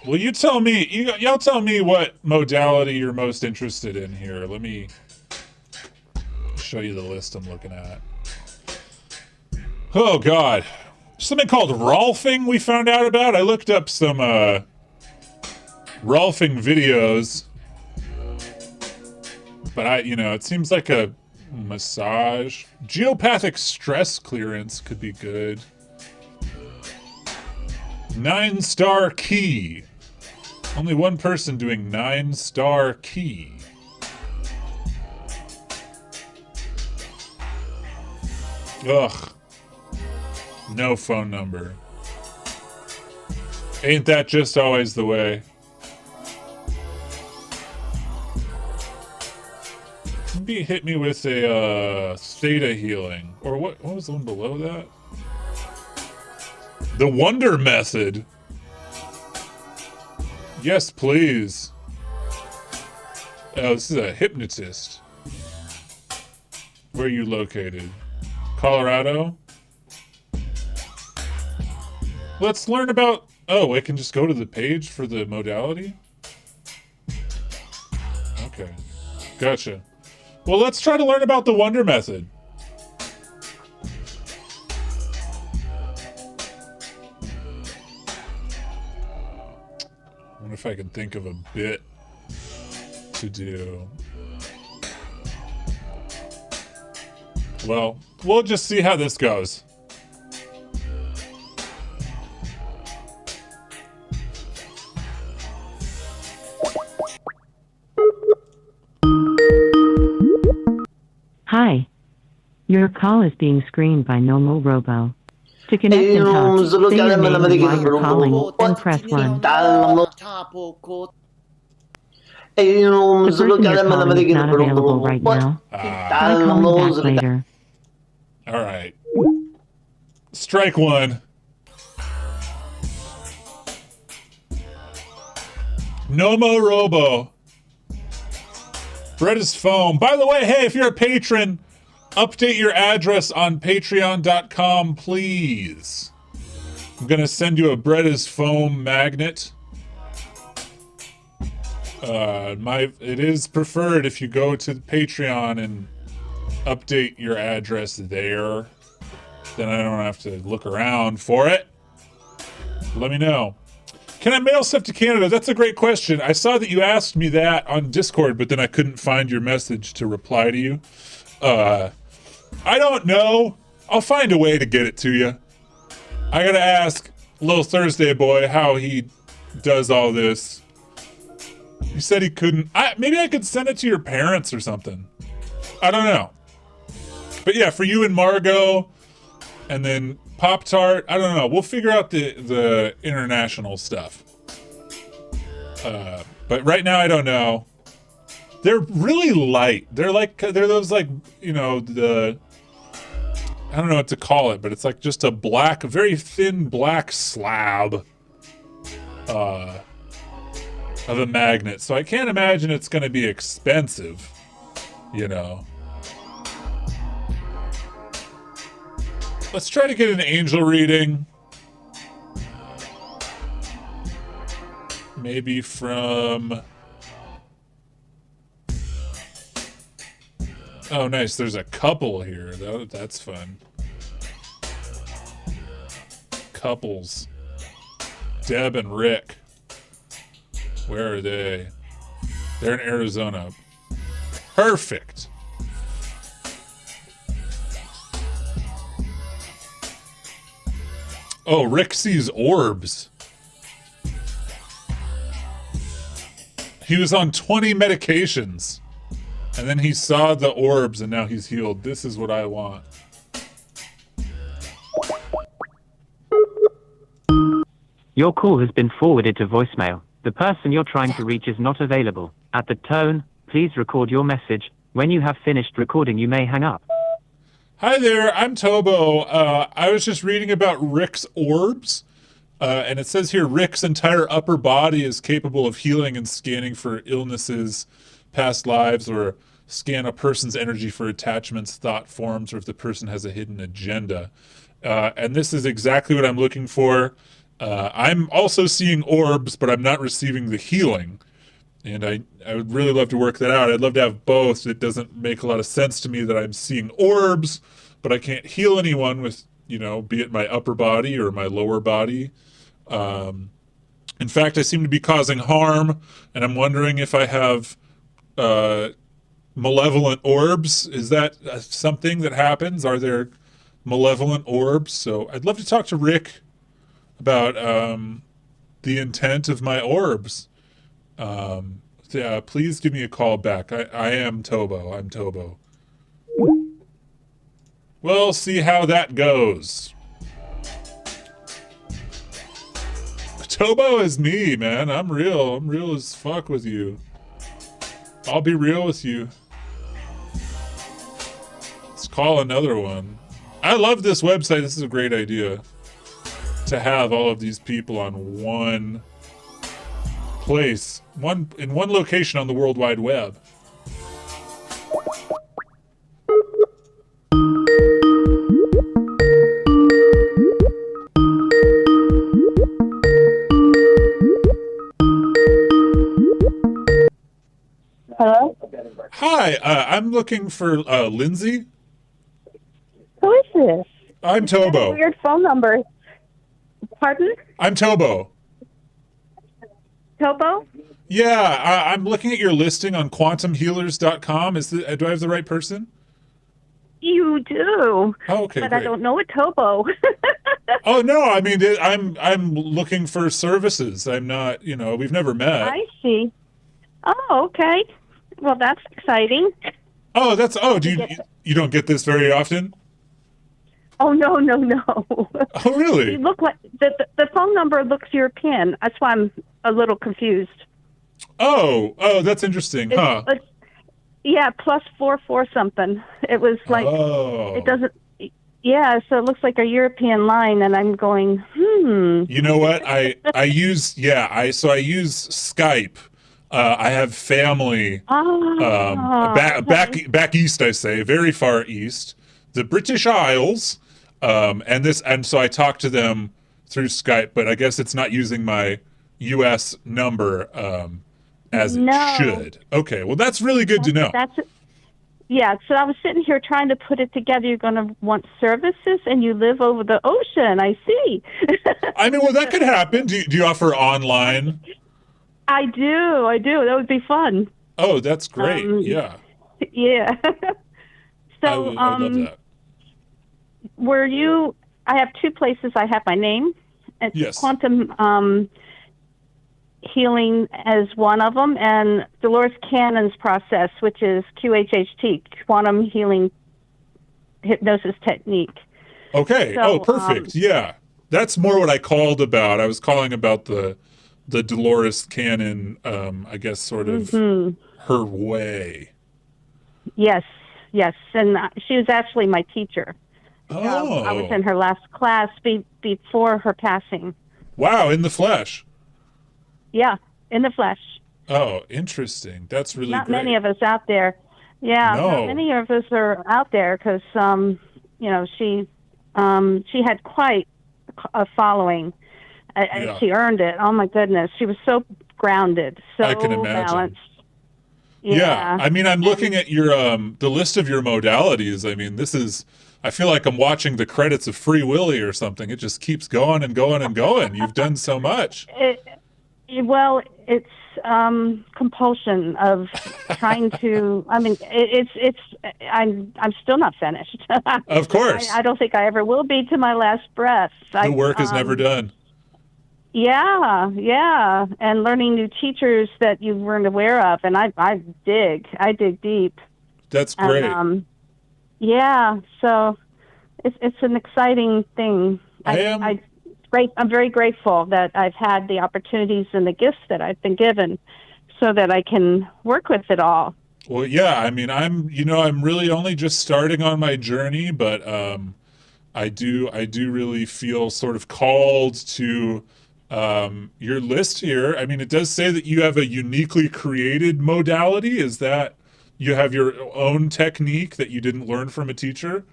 Well, you tell me. Y'all tell me what modality you're most interested in here. Let me show you the list I'm looking at. Oh, God. Something called Rolfing we found out about. I looked up some Rolfing videos. But it seems like a massage. Geopathic stress clearance could be good. 9-star key. Only one person doing 9-star key. Ugh. No phone number. Ain't that just always the way? Maybe hit me with a theta healing. Or what was the one below that? The Wonder Method. Yes, please. Oh, this is a hypnotist. Where are you located? Colorado? Let's learn about... Oh, I can just go to the page for the modality? Okay. Gotcha. Well, let's try to learn about the Wonder Method. I wonder if I can think of a bit to do. Well, we'll just see how this goes. Hi. Your call is being screened by Normal Robo. To connect and talk, say your name and why you're calling, then press 1. The person you're calling is not available right now. Try calling back later. Alright. Strike one. Nomo Robo. Brett is foam. By the way, hey, if you're a patron, update your address on patreon.com, please. I'm going to send you a Bread is Foam magnet. It is preferred if you go to Patreon and update your address there. Then I don't have to look around for it. Let me know. Can I mail stuff to Canada? That's a great question. I saw that you asked me that on Discord, but then I couldn't find your message to reply to you. I don't know. I'll find a way to get it to you. I gotta ask Little Thursday Boy how he does all this. He said he couldn't. Maybe I could send it to your parents or something. I don't know. But yeah, for you and Margot, and then Pop-Tart, I don't know. We'll figure out the international stuff. But right now, I don't know. They're really light. They're those I don't know what to call it, but it's like just a very thin black slab of a magnet. So I can't imagine it's going to be expensive, Let's try to get an angel reading. Maybe from... Oh, nice. There's a couple here. That's fun. Couples. Deb and Rick. Where are they? They're in Arizona. Perfect. Oh, Rick sees orbs. He was on 20 medications. And then he saw the orbs and now he's healed. This is what I want. Your call has been forwarded to voicemail. The person you're trying to reach is not available. At the tone, please record your message. When you have finished recording, you may hang up. Hi there, I'm Tobo. I was just reading about Rick's orbs. And it says here, Rick's entire upper body is capable of healing and scanning for illnesses, past lives, or scan a person's energy for attachments, thought forms, or if the person has a hidden agenda. And this is exactly what I'm looking for. I'm also seeing orbs, but I'm not receiving the healing. And I would really love to work that out. I'd love to have both. It doesn't make a lot of sense to me that I'm seeing orbs, but I can't heal anyone with, be it my upper body or my lower body. In fact, I seem to be causing harm, and I'm wondering if I have malevolent orbs. Is that something that happens? Are there malevolent orbs? So I'd love to talk to Rick about the intent of my orbs. Please give me a call back. I am Tobo. I'm Tobo. We'll see how that goes. Tobo is me, man. I'm real. I'm real as fuck with you. I'll be real with you. Let's call another one. I love this website. This is a great idea. To have all of these people on one place. In one location on the World Wide Web. Hello? Hi, I'm looking for Lindsay. Who is this? I'm Tobo. Weird phone number. Pardon? I'm Tobo. Tobo? Yeah, I'm looking at your listing on quantumhealers.com. Do I have the right person? You do. Oh, okay, but great. I don't know a Tobo. Oh no, I mean I'm looking for services. I'm not, we've never met. I see. Oh, okay. Well, that's exciting. Oh, you don't get this very often? Oh, no. Oh, really? You look like the phone number looks European. That's why I'm a little confused. Oh, that's interesting, huh? Yeah, +44 something. It was like It doesn't. Yeah, so it looks like a European line, and I'm going, You know what? I use Skype. I have family back east, I say, very far east, the British Isles, and so I talk to them through Skype, but I guess it's not using my U.S. number as it should. Okay, well that's really good to know. Yeah, so I was sitting here trying to put it together. You're going to want services, and you live over the ocean. I see. I mean, well, that could happen. Do you offer online? I do. That would be fun. Oh, that's great. Yeah. Yeah. So, I love that. I have two places I have my name. It's yes. Quantum Healing as one of them, and Dolores Cannon's process, which is QHHT, Quantum Healing Hypnosis Technique. Okay. So, perfect. Yeah. That's more what I called about. I was calling about the Dolores Cannon, I guess, sort of her way. Yes. And she was actually my teacher. Oh. I was in her last class before her passing. Wow, in the flesh. Yeah, in the flesh. Oh, interesting. That's really not great. Many of us out there. Yeah, no. Not many of us are out there because, she had quite a following. Yeah. She earned it. Oh my goodness, she was so grounded, so I can imagine. balanced. Yeah. I mean, I'm looking at your the list of your modalities. I mean, I feel like I'm watching the credits of Free Willy or something. It just keeps going and going and going. You've done so much. It's compulsion of trying to. I mean, I'm still not finished. Of course. I don't think I ever will be to my last breath. The work is never done. Yeah, and learning new teachers that you weren't aware of, and I dig deep. That's great. And, so it's an exciting thing. I'm very grateful that I've had the opportunities and the gifts that I've been given, so that I can work with it all. Well, yeah, I mean, I'm really only just starting on my journey, but I do really feel sort of called to your list here. I mean, it does say that you have a uniquely created modality. Is that you have your own technique that you didn't learn from a teacher?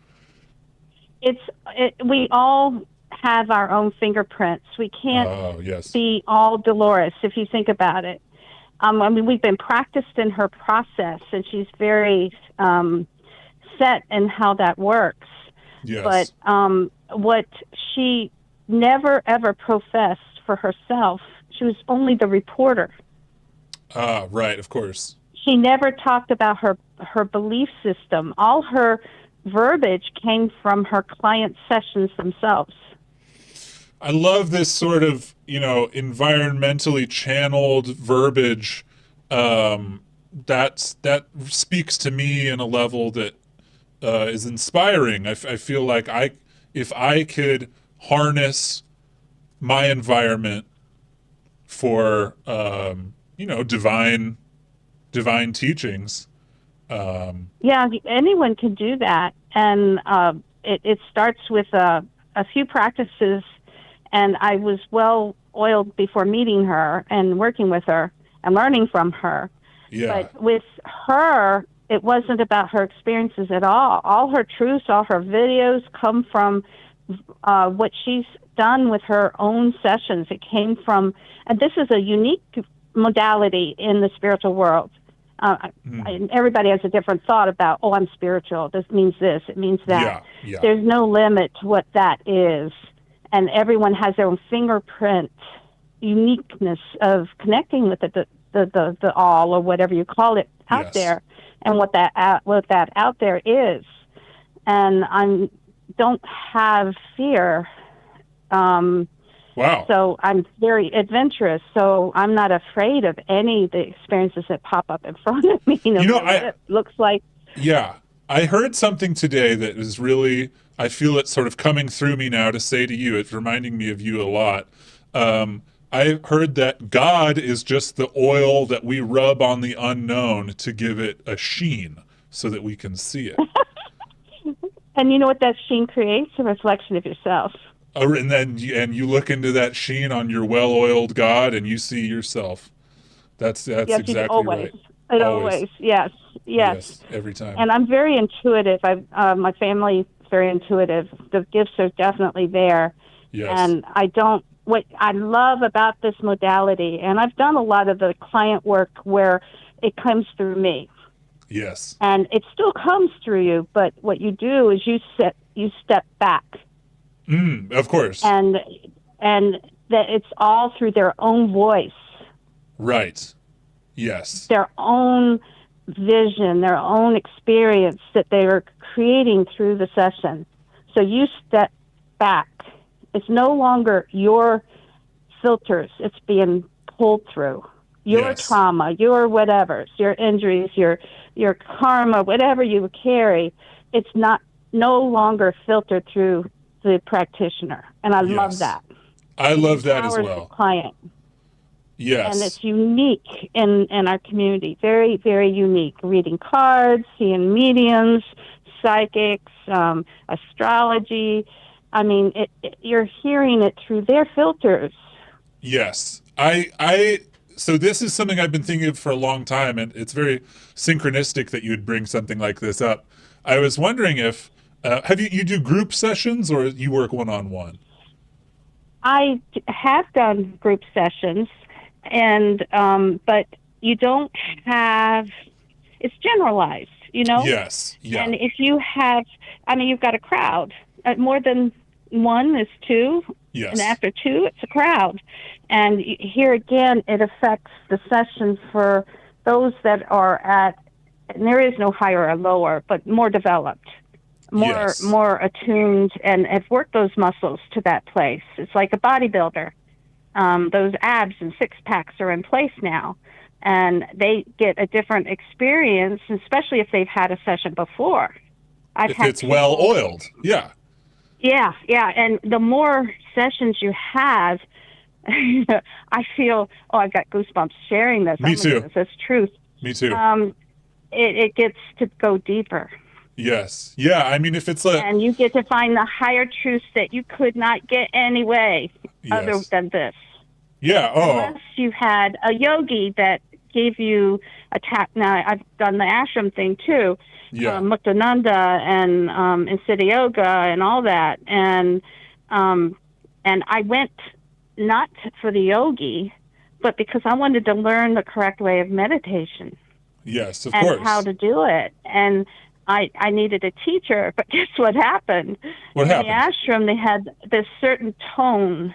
We all have our own fingerprints. We can't be all Dolores if you think about it. I mean, we've been practiced in her process, and she's very set in how that works. Yes. But what she never ever professed for herself, she was only the reporter. Right, of course. She never talked about her belief system. All her verbiage came from her client sessions themselves. I love this sort of, environmentally channeled verbiage. That speaks to me in a level that is inspiring. I feel like if I could harness my environment for, divine teachings. Yeah, anyone can do that. And it starts with a few practices. And I was well oiled before meeting her and working with her and learning from her. Yeah. But with her, it wasn't about her experiences at all. All her truths, all her videos come from what she's done with her own sessions. It came from, and this is a unique modality in the spiritual world. Everybody has a different thought about, I'm spiritual. This means this. It means that. Yeah. There's no limit to what that is. And everyone has their own fingerprint, uniqueness of connecting with the all, or whatever you call it, out there, and what that out there is. And I don't have fear. Wow. So I'm very adventurous. So I'm not afraid of any of the experiences that pop up in front of me. It looks like. Yeah. I heard something today that is really, I feel it sort of coming through me now to say to you. It's reminding me of you a lot. I heard that God is just the oil that we rub on the unknown to give it a sheen so that we can see it. And you know what that sheen creates? A reflection of yourself. And then you look into that sheen on your well-oiled God and you see yourself. That's exactly always. right. Always. Yes. Every time. And I'm very intuitive. My family's very intuitive. The gifts are definitely there. Yes. And what I love about this modality, and I've done a lot of the client work where it comes through me. Yes. And it still comes through you, but what you do is you step back. Of course. And that it's all through their own voice. Right. Yes. Their own vision, their own experience that they are creating through the session. So you step back. It's no longer your filters. It's being pulled through. Your trauma, your whatevers, your injuries, your karma, whatever you carry, it's no longer filtered through the practitioner. And I love that. I love that as well. The client. Yes. And it's unique in our community. Very, very unique. Reading cards, seeing mediums, psychics, astrology. I mean, you're hearing it through their filters. Yes. So this is something I've been thinking of for a long time, and it's very synchronistic that you would bring something like this up. I was wondering if, you do group sessions or you work one-on-one? I have done group sessions, and but you don't have, it's generalized, Yes. Yeah. And if you have, you've got a crowd. More than one is two. Yes. And after two, it's a crowd. And here again, it affects the session for those that are and there is no higher or lower, but more developed, more attuned, and have worked those muscles to that place. It's like a bodybuilder. Those abs and six packs are in place now, and they get a different experience, especially if they've had a session before. If it's well oiled, yeah. Yeah, and the more sessions you have, I feel, I've got goosebumps sharing this. Me too. Goodness, that's truth. Me too. It gets to go deeper. Yes. Yeah, if it's and you get to find the higher truths that you could not get anyway other than this. Yeah, Unless you had a yogi that gave you a tap. Now I've done the ashram thing too, Muktananda and Siddha Yoga and all that, and I went not for the yogi, but because I wanted to learn the correct way of meditation. Yes, of and course. How to do it, and I needed a teacher. But guess what happened? What happened? In the ashram, they had this certain tone.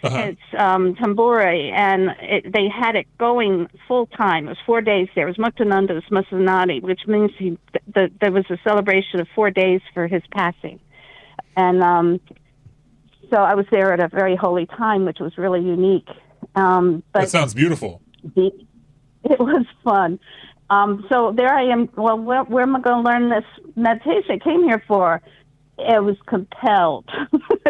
It's tamburi, and they had it going full time. It was 4 days there. It was Muktananda's Masanati, which means there was a celebration of 4 days for his passing. And so I was there at a very holy time, which was really unique. But that sounds beautiful. It was fun. So there I am. Well, where am I going to learn this meditation I came here for? It was compelled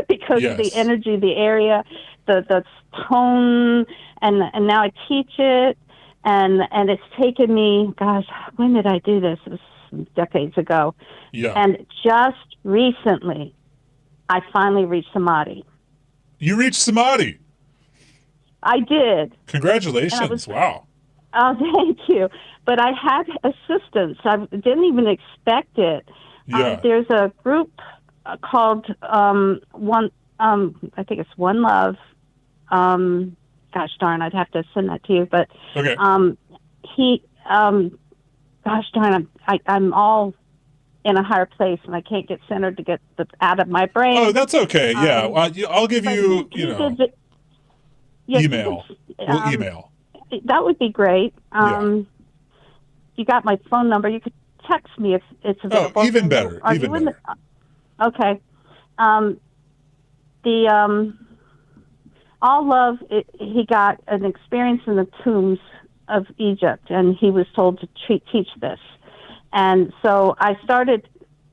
because of the energy, the area, the tone, and now I teach it, and it's taken me, gosh, when did I do this? It was decades ago. Yeah. And just recently, I finally reached Samadhi. You reached Samadhi? I did. Congratulations. Wow. Oh, thank you. But I had assistance. I didn't even expect it. Yeah. There's a group called I think it's One Love. Gosh darn, I'd have to send that to you. But okay. Gosh darn, I'm all in a higher place, and I can't get centered to get out of my brain. Oh, that's okay. Yeah, I'll give you, email. We'll email. That would be great. You got my phone number. You could text me if it's available. Oh, even better. Even better. Okay. All Love, he got an experience in the tombs of Egypt, and he was told to teach this. And so I started,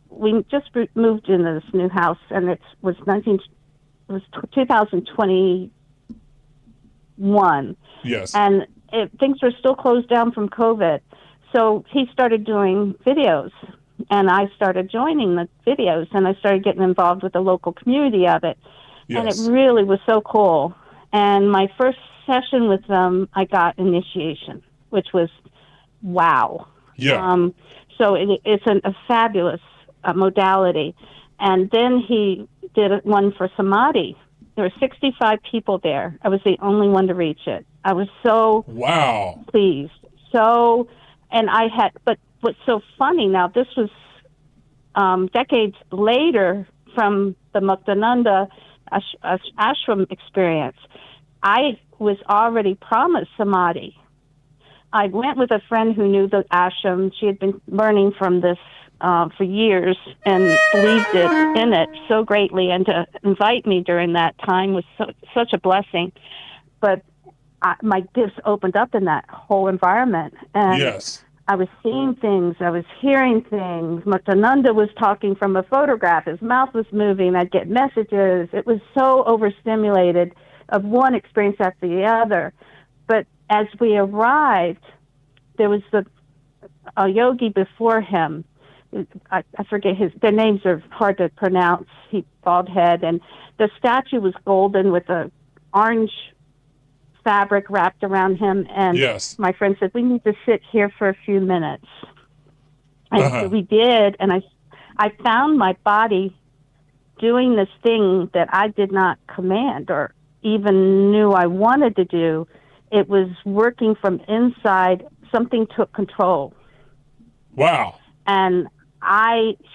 we just moved into this new house, and it was 2021. Yes. And things were still closed down from COVID. So he started doing videos, and I started joining the videos, and I started getting involved with the local community of it. Yes. And it really was so cool. And my first session with them, I got initiation, which was wow. Yeah. So it's a fabulous modality. And then he did one for Samadhi. There were 65 people there. I was the only one to reach it. I was so pleased. And I had, but what's so funny now, this was decades later from the Muktananda ashram experience. I was already promised Samadhi. I went with a friend who knew the ashram. She had been learning from this for years and believed in it so greatly. And to invite me during that time was such a blessing. But my gifts opened up in that whole environment. And I was seeing things. I was hearing things. Muktananda was talking from a photograph. His mouth was moving. I'd get messages. It was so overstimulated of one experience after the other. But as we arrived, there was a yogi before him. I forget their names are hard to pronounce. He bald head, and the statue was golden with a orange fabric wrapped around him. And my friend said, we need to sit here for a few minutes. And so we did, and I found my body doing this thing that I did not command or even knew I wanted to do. It was working from inside. Something took control. Wow. And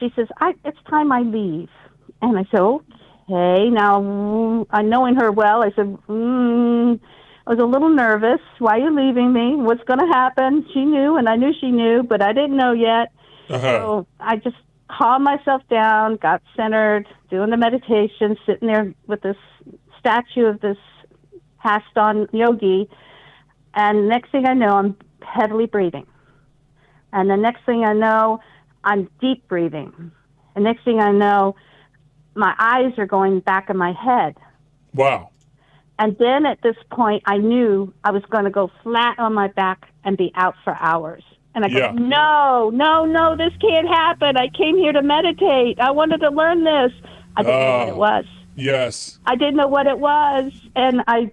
she says, it's time I leave. And I said, okay. Now, knowing her well, I said, I was a little nervous. Why are you leaving me? What's going to happen? She knew, and I knew she knew, but I didn't know yet. So I just calmed myself down, got centered, doing the meditation, sitting there with this statue of this passed on yogi. And next thing I know, I'm heavily breathing. And the next thing I know, I'm deep breathing. And next thing I know, my eyes are going back in my head. Wow. And then at this point, I knew I was going to go flat on my back and be out for hours. And I go, no, this can't happen. I came here to meditate. I wanted to learn this. I didn't know what it was. Yes. I didn't know what it was. And I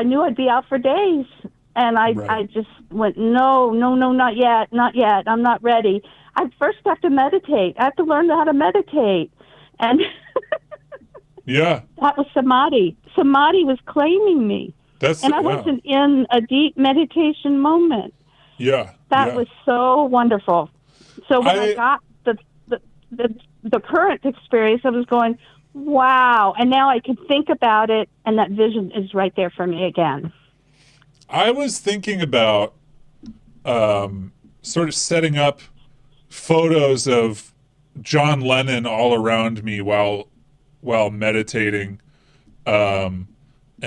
knew I'd be out for days. And I just went, no, not yet. I'm not ready. I first have to meditate. I have to learn how to meditate. And yeah, that was samadhi. Samadhi was claiming me. And I wasn't in a deep meditation moment. Yeah. That was so wonderful. So when I got the current experience, I was going, wow. And now I can think about it, and that vision is right there for me again. I was thinking about sort of setting up photos of John Lennon all around me while meditating, and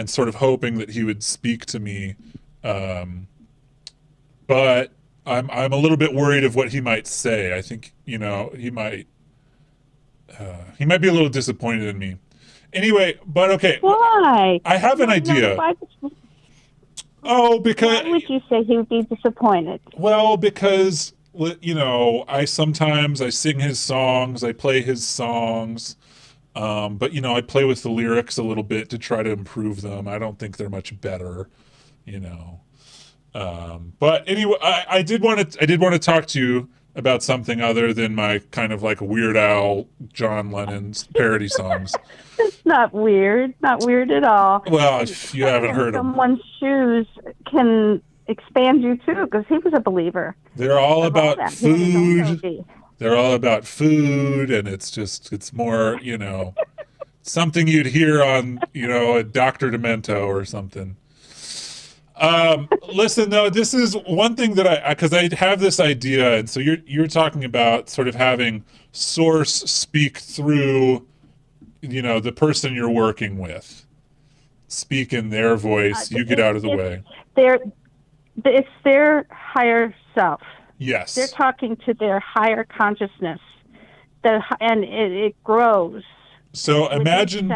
sort of hoping that he would speak to me. But I'm a little bit worried of what he might say. I think, he might be a little disappointed in me. Anyway, but okay. Why? I have an idea. Because... Why would you say he would be disappointed? Well, because, I sing his songs, I play his songs, but, I play with the lyrics a little bit to try to improve them. I don't think they're much better, But anyway, I did want to talk to you about something other than my kind of like Weird Al John Lennon's parody songs. It's not weird at all. Well, if you haven't heard him. Someone's shoes can expand you too, because he was a believer. They're all about food. They're all about food, and it's more, something you'd hear on, a Dr. Demento or something. Listen, though, this is one thing that because I have this idea, and so you're talking about sort of having source speak through, the person you're working with, speak in their voice. You get out of the way. It's their higher self. Yes. They're talking to their higher consciousness, and it grows. So imagine,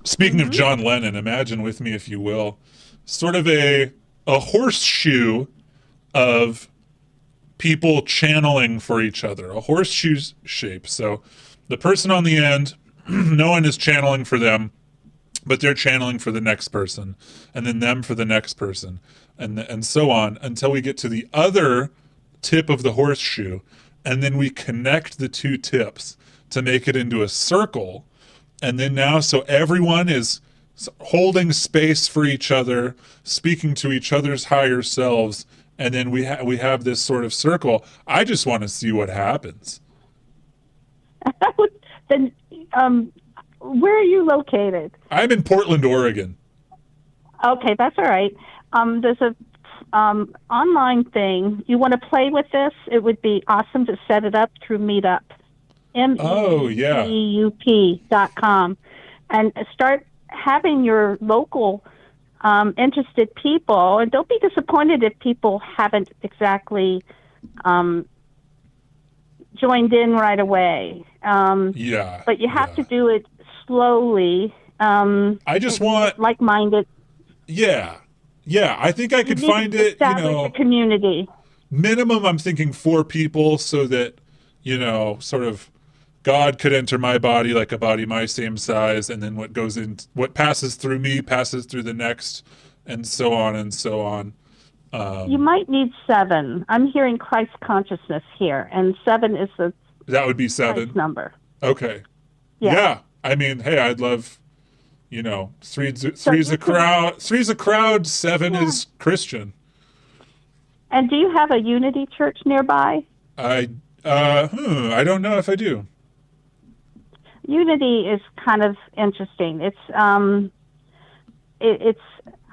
speaking Mm-hmm. of John Lennon, imagine with me, if you will, sort of a horseshoe of people channeling for each other, a horseshoe shape. So the person on the end, no one is channeling for them, but they're channeling for the next person, and then them for the next person, and so on until we get to the other tip of the horseshoe, and then we connect the two tips to make it into a circle. And then now, so everyone is holding space for each other, speaking to each other's higher selves, and then we have this sort of circle. I just want to see what happens. Then, where are you located? I'm in Portland, Oregon. Okay, that's all right. There's a online thing. You want to play with this? It would be awesome to set it up through Meetup. MEETUP.com, and start having your local interested people, and don't be disappointed if people haven't exactly joined in right away. But you have to do it slowly. I just want like-minded. Yeah, I think I could find it. Establish a community. Minimum, I'm thinking 4 people, so that sort of God could enter my body like a body my same size, and then what passes through me passes through the next, and so on and so on. You might need 7. I'm hearing Christ consciousness here, and 7 is that would be 7 Christ number. Okay. Yeah. I mean, hey, I'd love, three's a crowd. 7 is Christian. And do you have a Unity Church nearby? I don't know if I do. Unity is kind of interesting. It's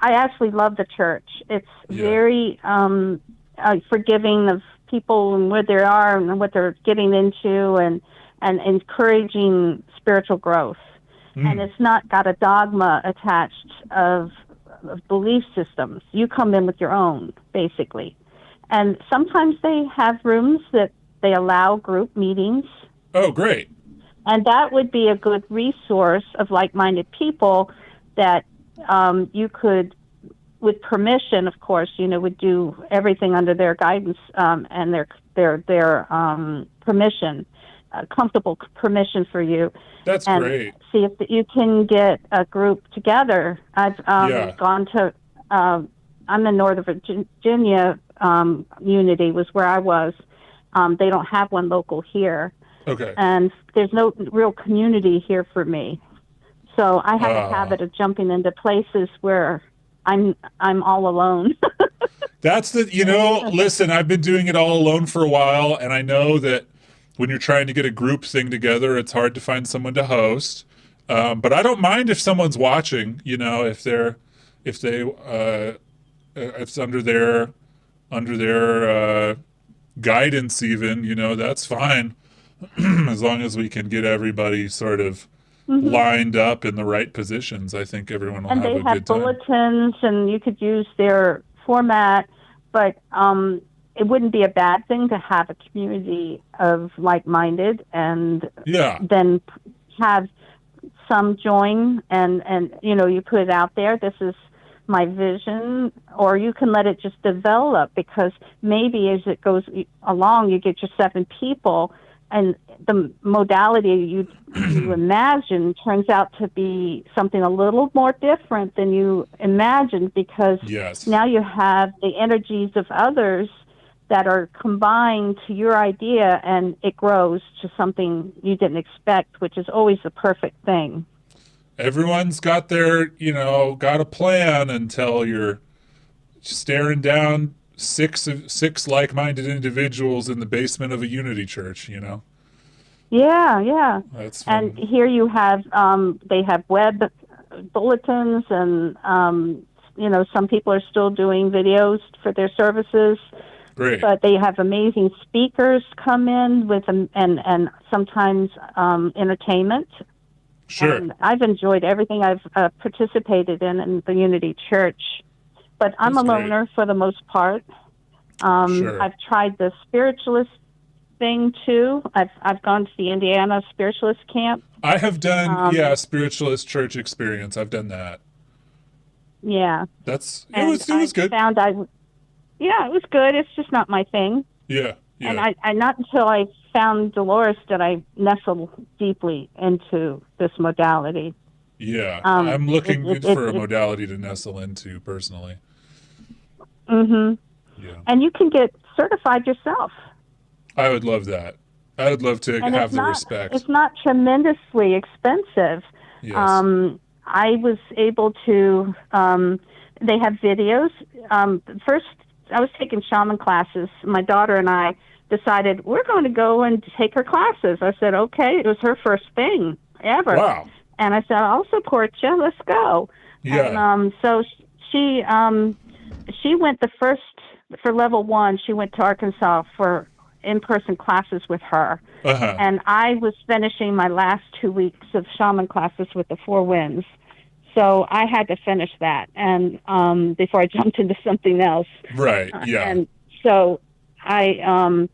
I actually love the church. It's very forgiving of people and where they are and what they're getting into, and encouraging spiritual growth. And it's not got a dogma attached of belief systems. You come in with your own, basically. And sometimes they have rooms that they allow group meetings. Oh, great. And that would be a good resource of like-minded people that you could, with permission, of course, would do everything under their guidance and their permission, comfortable permission for you. That's and great. See if you can get a group together. I've gone to I'm in Northern Virginia. Unity was where I was. They don't have one local here. Okay. And there's no real community here for me. So I have a habit of jumping into places where I'm all alone. That's listen, I've been doing it all alone for a while, and I know that when you're trying to get a group thing together, it's hard to find someone to host. But I don't mind if someone's watching, if it's under their guidance even, that's fine. As long as we can get everybody sort of lined up in the right positions, I think everyone will have a good time. And they have bulletins, and you could use their format, but it wouldn't be a bad thing to have a community of like-minded, and then have some join, and you put it out there. This is my vision, or you can let it just develop, because maybe as it goes along, you get your 7 people, and the modality you imagine turns out to be something a little more different than you imagined, because now you have the energies of others that are combined to your idea, and it grows to something you didn't expect, which is always the perfect thing. Everyone's got got a plan until you're staring down six like-minded individuals in the basement of a Unity church, Yeah. That's fun. And here you have, they have web bulletins, and, some people are still doing videos for their services. Great. But they have amazing speakers come in with them, and sometimes entertainment. Sure. And I've enjoyed everything I've participated in the Unity Church. But I'm That's a loner for the most part. Sure. I've tried the spiritualist thing too. I've gone to the Indiana spiritualist camp. I have done spiritualist church experience. I've done that. Yeah. It was good. It was good. It's just not my thing. Yeah. And I not until I found Dolores did I nestle deeply into this modality. Yeah. I'm looking for a modality to nestle into personally. Mm-hmm. Yeah. And you can get certified yourself. I would love that. I would love to have the respect. It's not tremendously expensive. Yes. I was able to, they have videos. First, I was taking shaman classes. My daughter and I decided we're going to go and take her classes. I said, okay. It was her first thing ever. Wow. And I said, I'll support you. Let's go. Yeah. And so she went for level 1, she went to Arkansas for in-person classes with her. Uh-huh. And I was finishing my last 2 weeks of shaman classes with the 4 Winds. So I had to finish that, and before I jumped into something else. Right. Yeah. And so I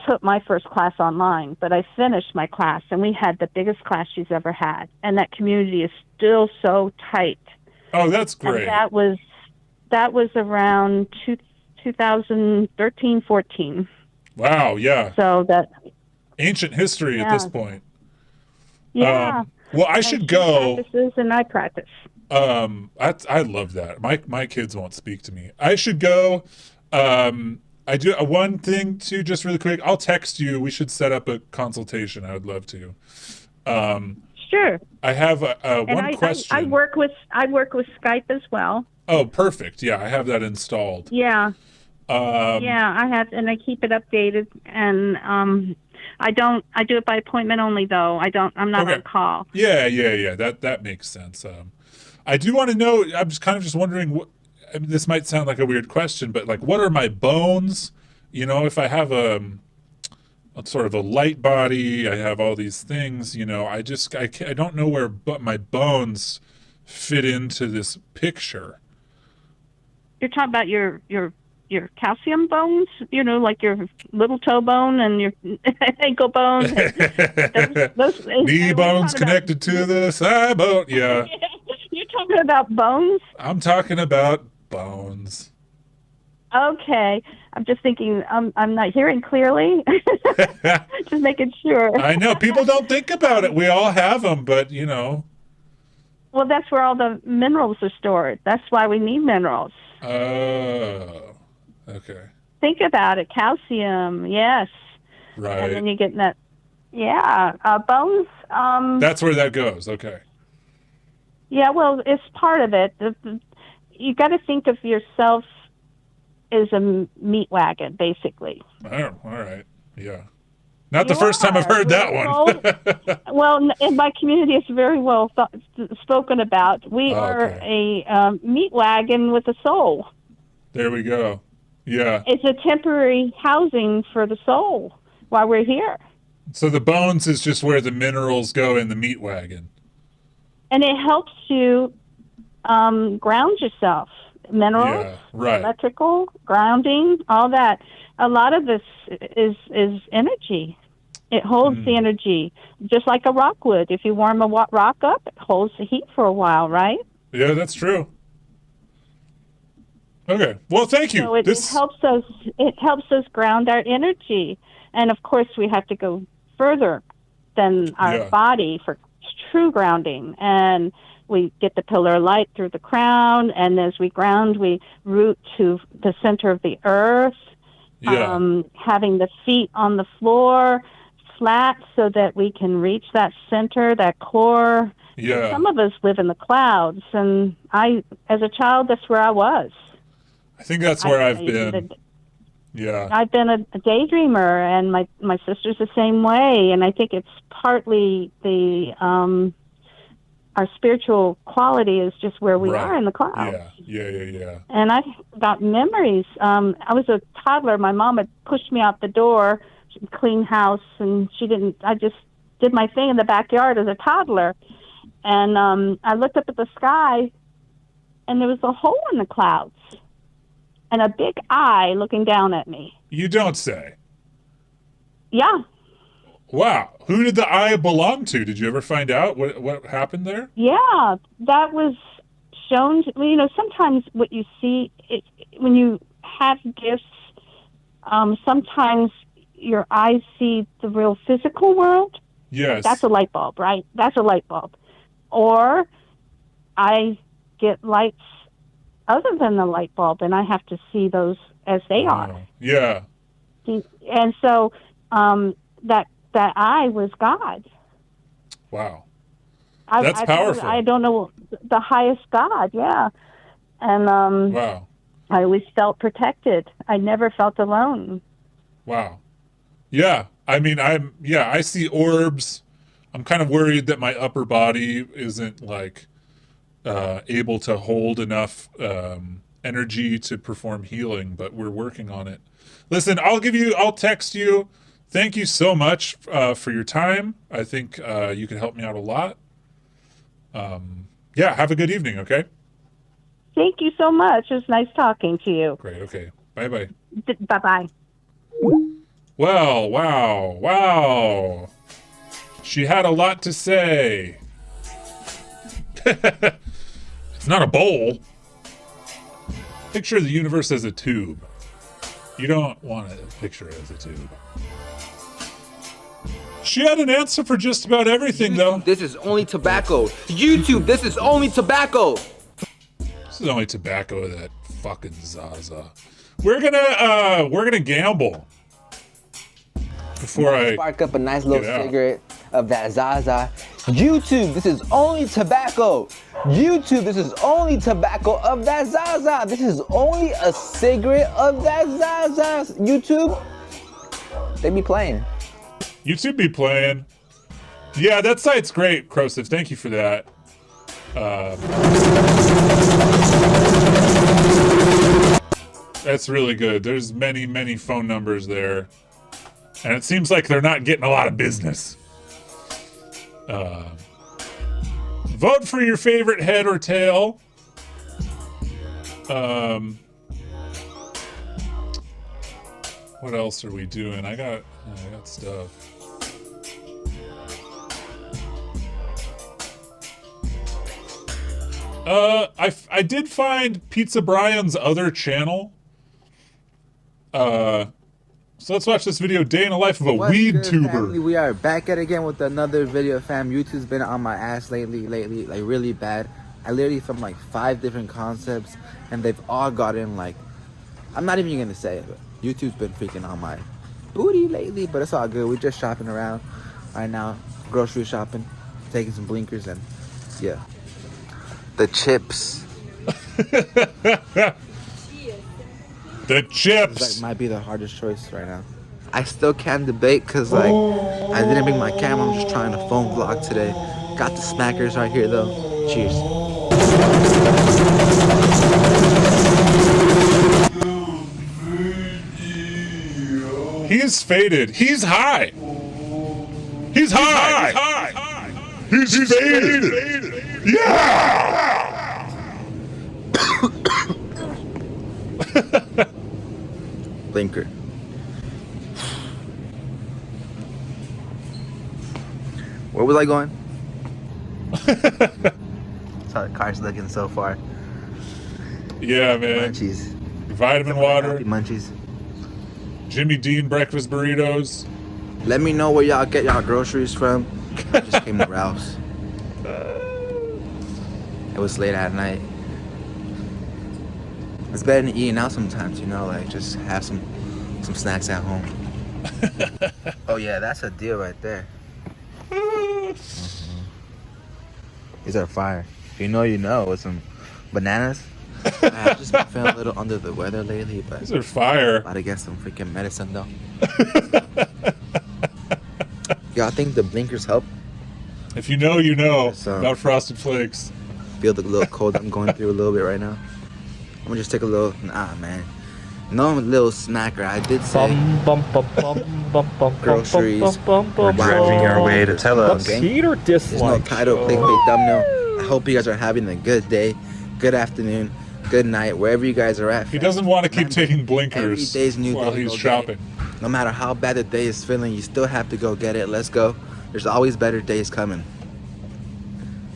took my first class online, but I finished my class, and we had the biggest class she's ever had. And that community is still so tight. Oh, that's great. And that was around 2013, 14. Wow. Yeah. So that ancient history at this point. Yeah. Well, I should go. Practices and I practice. I love that. My kids won't speak to me. I should go. I do one thing too, just really quick. I'll text you. We should set up a consultation. I would love to. Sure. I have one question. I work with Skype as well. Oh, perfect. Yeah, I have that installed. Yeah. I have, and I keep it updated, and I do it by appointment only, though. I'm not on call. Yeah. That makes sense. I do want to know, I'm just wondering, this might sound like a weird question, but like, what are my bones? If I have a sort of a light body, I have all these things, I don't know where my bones fit into this picture. You're talking about your calcium bones, like your little toe bone and your ankle bone. Those knee bones connected to the thigh bone. Yeah. You're talking about bones? I'm talking about bones. Okay. I'm just thinking, I'm not hearing clearly. Just making sure. I know. People don't think about it. We all have them, but, Well, that's where all the minerals are stored. That's why we need minerals. Oh, okay. Think about it. Calcium, yes. Right. And then you get that. Yeah, bones. That's where that goes. Okay. Yeah, well, it's part of it. You got to think of yourself as a meat wagon, basically. Oh, all right. Yeah. Not the first time I've heard that one. Well, in my community, it's very well spoken about. We are a meat wagon with a soul. There we go. Yeah. It's a temporary housing for the soul while we're here. So the bones is just where the minerals go in the meat wagon. And it helps you ground yourself. Minerals, electrical, grounding, all that. A lot of this is energy. It holds the energy, just like a rock would. If you warm a rock up, it holds the heat for a while, right? Yeah, that's true. Okay. Well, thank you. So it helps us. It helps us ground our energy, and of course, we have to go further than our body for true grounding. And we get the pillar of light through the crown, and as we ground, we root to the center of the earth. Having the feet on the floor flat so that we can reach that center, that core. Yeah. Some of us live in the clouds, and as a child, that's where I was. I think that's where I've been. Yeah. I've been a daydreamer, and my sister's the same way, and I think it's partly our spiritual quality is just where we are in the clouds. Yeah. And I've got memories. I was a toddler. My mom had pushed me out the door, clean house, and I just did my thing in the backyard as a toddler. And I looked up at the sky, and there was a hole in the clouds and a big eye looking down at me. You don't say. Yeah. Wow. Who did the eye belong to? Did you ever find out what happened there? Yeah, that was shown. Sometimes what you see, when you have gifts, sometimes your eyes see the real physical world. Yes. That's a light bulb, right? That's a light bulb. Or I get lights other than the light bulb, and I have to see those as they are. Yeah. And so that eye was God. Wow. That's powerful. I don't know, the highest God, yeah. And wow. I always felt protected. I never felt alone. Wow. Yeah. I mean, I see orbs. I'm kind of worried that my upper body isn't able to hold enough energy to perform healing, but we're working on it. Listen, I'll text you. Thank you so much for your time. I think you can help me out a lot. Have a good evening, okay? Thank you so much. It was nice talking to you. Great, okay. Bye-bye. Bye-bye. Well, wow. She had a lot to say. It's not a bowl. Picture the universe as a tube. You don't want to picture it as a tube. She had an answer for just about everything, though. This is only tobacco. YouTube, this is only tobacco. This is only tobacco, that fucking Zaza. We're gonna gamble. Before I spark up a nice little cigarette of that Zaza. YouTube, this is only tobacco. YouTube, this is only tobacco of that Zaza. This is only a cigarette of that Zaza. YouTube, they be playing. YouTube be playing. Yeah, that site's great, Crosive. Thank you for that. That's really good. There's many phone numbers there. And it seems like they're not getting a lot of business. Vote for your favorite head or tail. What else are we doing? I got stuff. I did find Pizza Brian's other channel. So So let's watch this video, Day in the Life of a What's Weed good, Tuber. family? We are back at it again with another video, fam. YouTube's been on my ass lately, like really bad. I literally filmed like 5 different concepts, and they've all gotten like, I'm not even gonna say it, but YouTube's been freaking on my booty lately, but it's all good. We're just shopping around right now, grocery shopping, taking some blinkers, and yeah. The chips. The chips. This, like, might be the hardest choice right now. I still can't debate because like I didn't bring my camera. I'm just trying to phone vlog today. Got the smackers right here though. Cheers. He's faded. He's high. He's high. He's faded. Yeah. Blinker. Where was I going? That's how the car's looking so far. Yeah, man. Munchies. Vitamin water. Happy munchies. Jimmy Dean breakfast burritos. Let me know where y'all get y'all groceries from. I just came to Ralph's. It was late at night. It's better than eating out sometimes, you know, like just have some snacks at home. Oh yeah, that's a deal right there. These are fire. If you know, you know. With some bananas. I've just been feeling a little under the weather lately, but these are fire. About to get some freaking medicine though. Y'all think the blinkers help? If you know, you know. About Frosted Flakes. Feel the little cold I'm going through a little bit right now. I'm gonna just take a little. Nah, man. No, I'm a little smacker. I did say groceries. We're driving our way to tell us. Peter dislike. There's no title, clickbait, thumbnail. I hope you guys are having a good day, good afternoon, good night, wherever you guys are at. He doesn't want to keep taking blinkers every day's new while day he's shopping. No matter how bad the day is feeling, you still have to go get it. Let's go. There's always better days coming.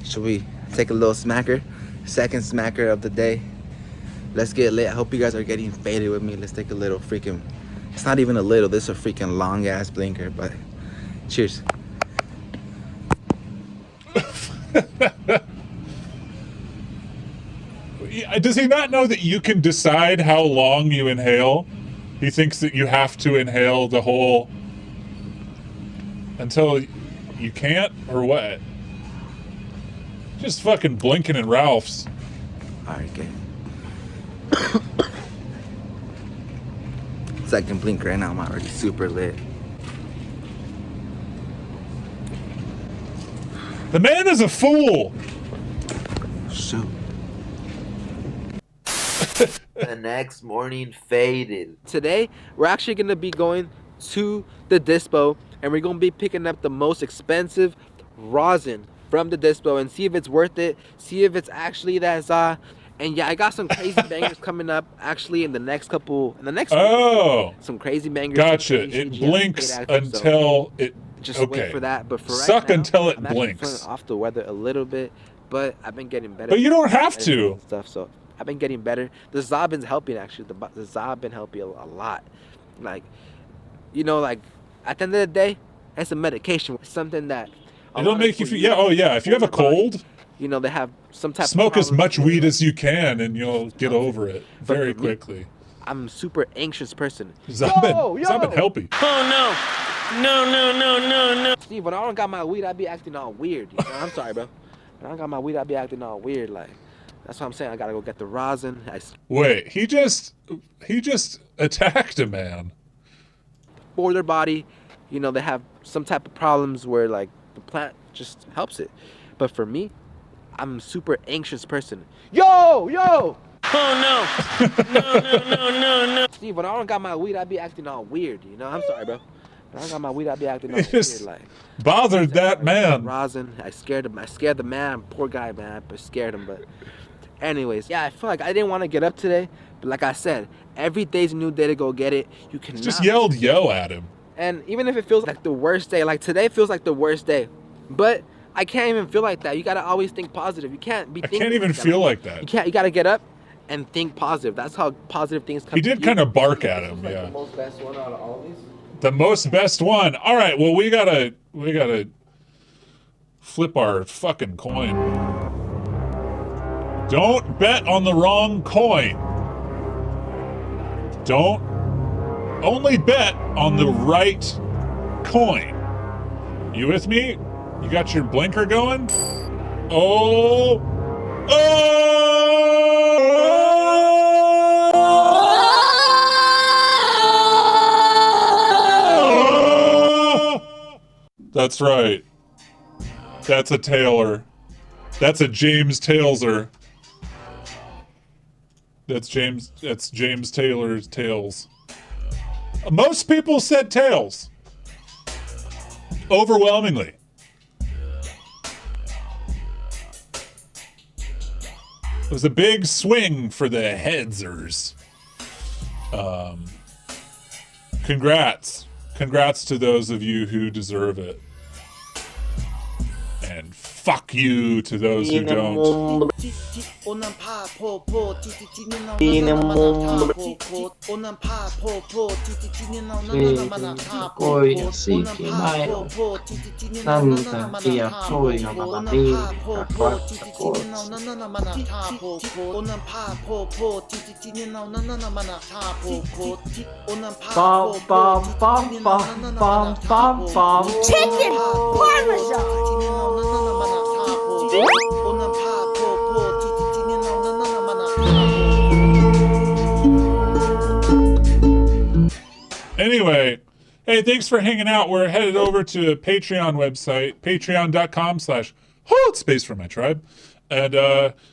Should we take a little smacker? Second smacker of the day. Let's get lit. I hope you guys are getting faded with me. Let's take a little freaking, it's not even a little, this is a freaking long ass blinker, but cheers. Does he not know that you can decide how long you inhale? He thinks that you have to inhale the whole until you can't, or what? Just fucking blinking in Ralph's. Alright, good. Second blink right now, I'm already super lit. The man is a fool. Shoot. The next morning faded. Today, we're actually gonna be going to the dispo and we're gonna be picking up the most expensive rosin from the dispo and see if it's worth it, see if it's actually that za. And yeah, I got some crazy bangers coming up actually in the next couple, Oh, some crazy bangers. Gotcha. It blinks until it. Just okay. wait for that. But for right suck now, until it I'm blinks. feeling off the weather a little bit, but I've been getting better. But you don't have to. Stuff, so I've been getting better. The Zabin's helping actually. The Zabin helping a lot. Like, you know, like at the end of the day, it's a medication. It's something that it'll make you feel. Yeah. Oh yeah. If you have a cold, you know, they have some type smoke of as much weed as you can and you'll get over it very quickly. I'm a super anxious person. Zabin help you. Oh no. Steve, when I don't got my weed, I be acting all weird. You know? I'm sorry, bro. When I don't got my weed, I be acting all weird. Like, that's what I'm saying. I gotta go get the rosin. Wait, he just attacked a man. For their body, you know, they have some type of problems where like the plant just helps it. But for me, I'm a super anxious person. Yo! Oh no. Steve, when I don't got my weed, I be acting all weird. You know, I'm sorry, bro. When I don't got my weed, I be acting all weird. Like, bothered that man. Rosin, I scared him. I scared the man. Poor guy, man. I scared him. But anyways, yeah, I feel like I didn't want to get up today. But like I said, every day's a new day to go get it. You can just yelled yo at him. And even if it feels like the worst day, like today feels like the worst day, but I can't even feel like that. You gotta always think positive. You can't be. I can't even feel like that. You gotta get up and think positive. That's how positive things come. He did kind of bark at him, Like yeah. the most best one out of all of these. The most best one. All right, well we gotta flip our fucking coin. Don't bet on the wrong coin. Don't only bet on the right coin. You with me? You got your blinker going? Oh! Oh! That's right. That's a Taylor. That's a James Tailser. That's James Taylor's Tails. Most people said Tails. Overwhelmingly. It was a big swing for the headsers. Congrats. Congrats to those of you who deserve it. And fuck you to those who don't. Chicken Parmesan. Anyway, hey, thanks for hanging out. We're headed over to a Patreon website, patreon.com/hold space for my tribe. And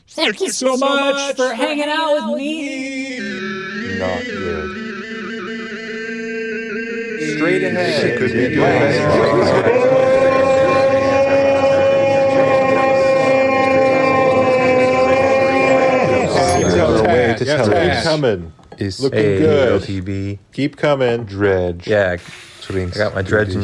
Thank you so much for hanging out with me. Not good. Straight ahead. It could be good. Keep coming. Is looking good. LTB. Keep coming. Dredge. Yeah. I got my dredging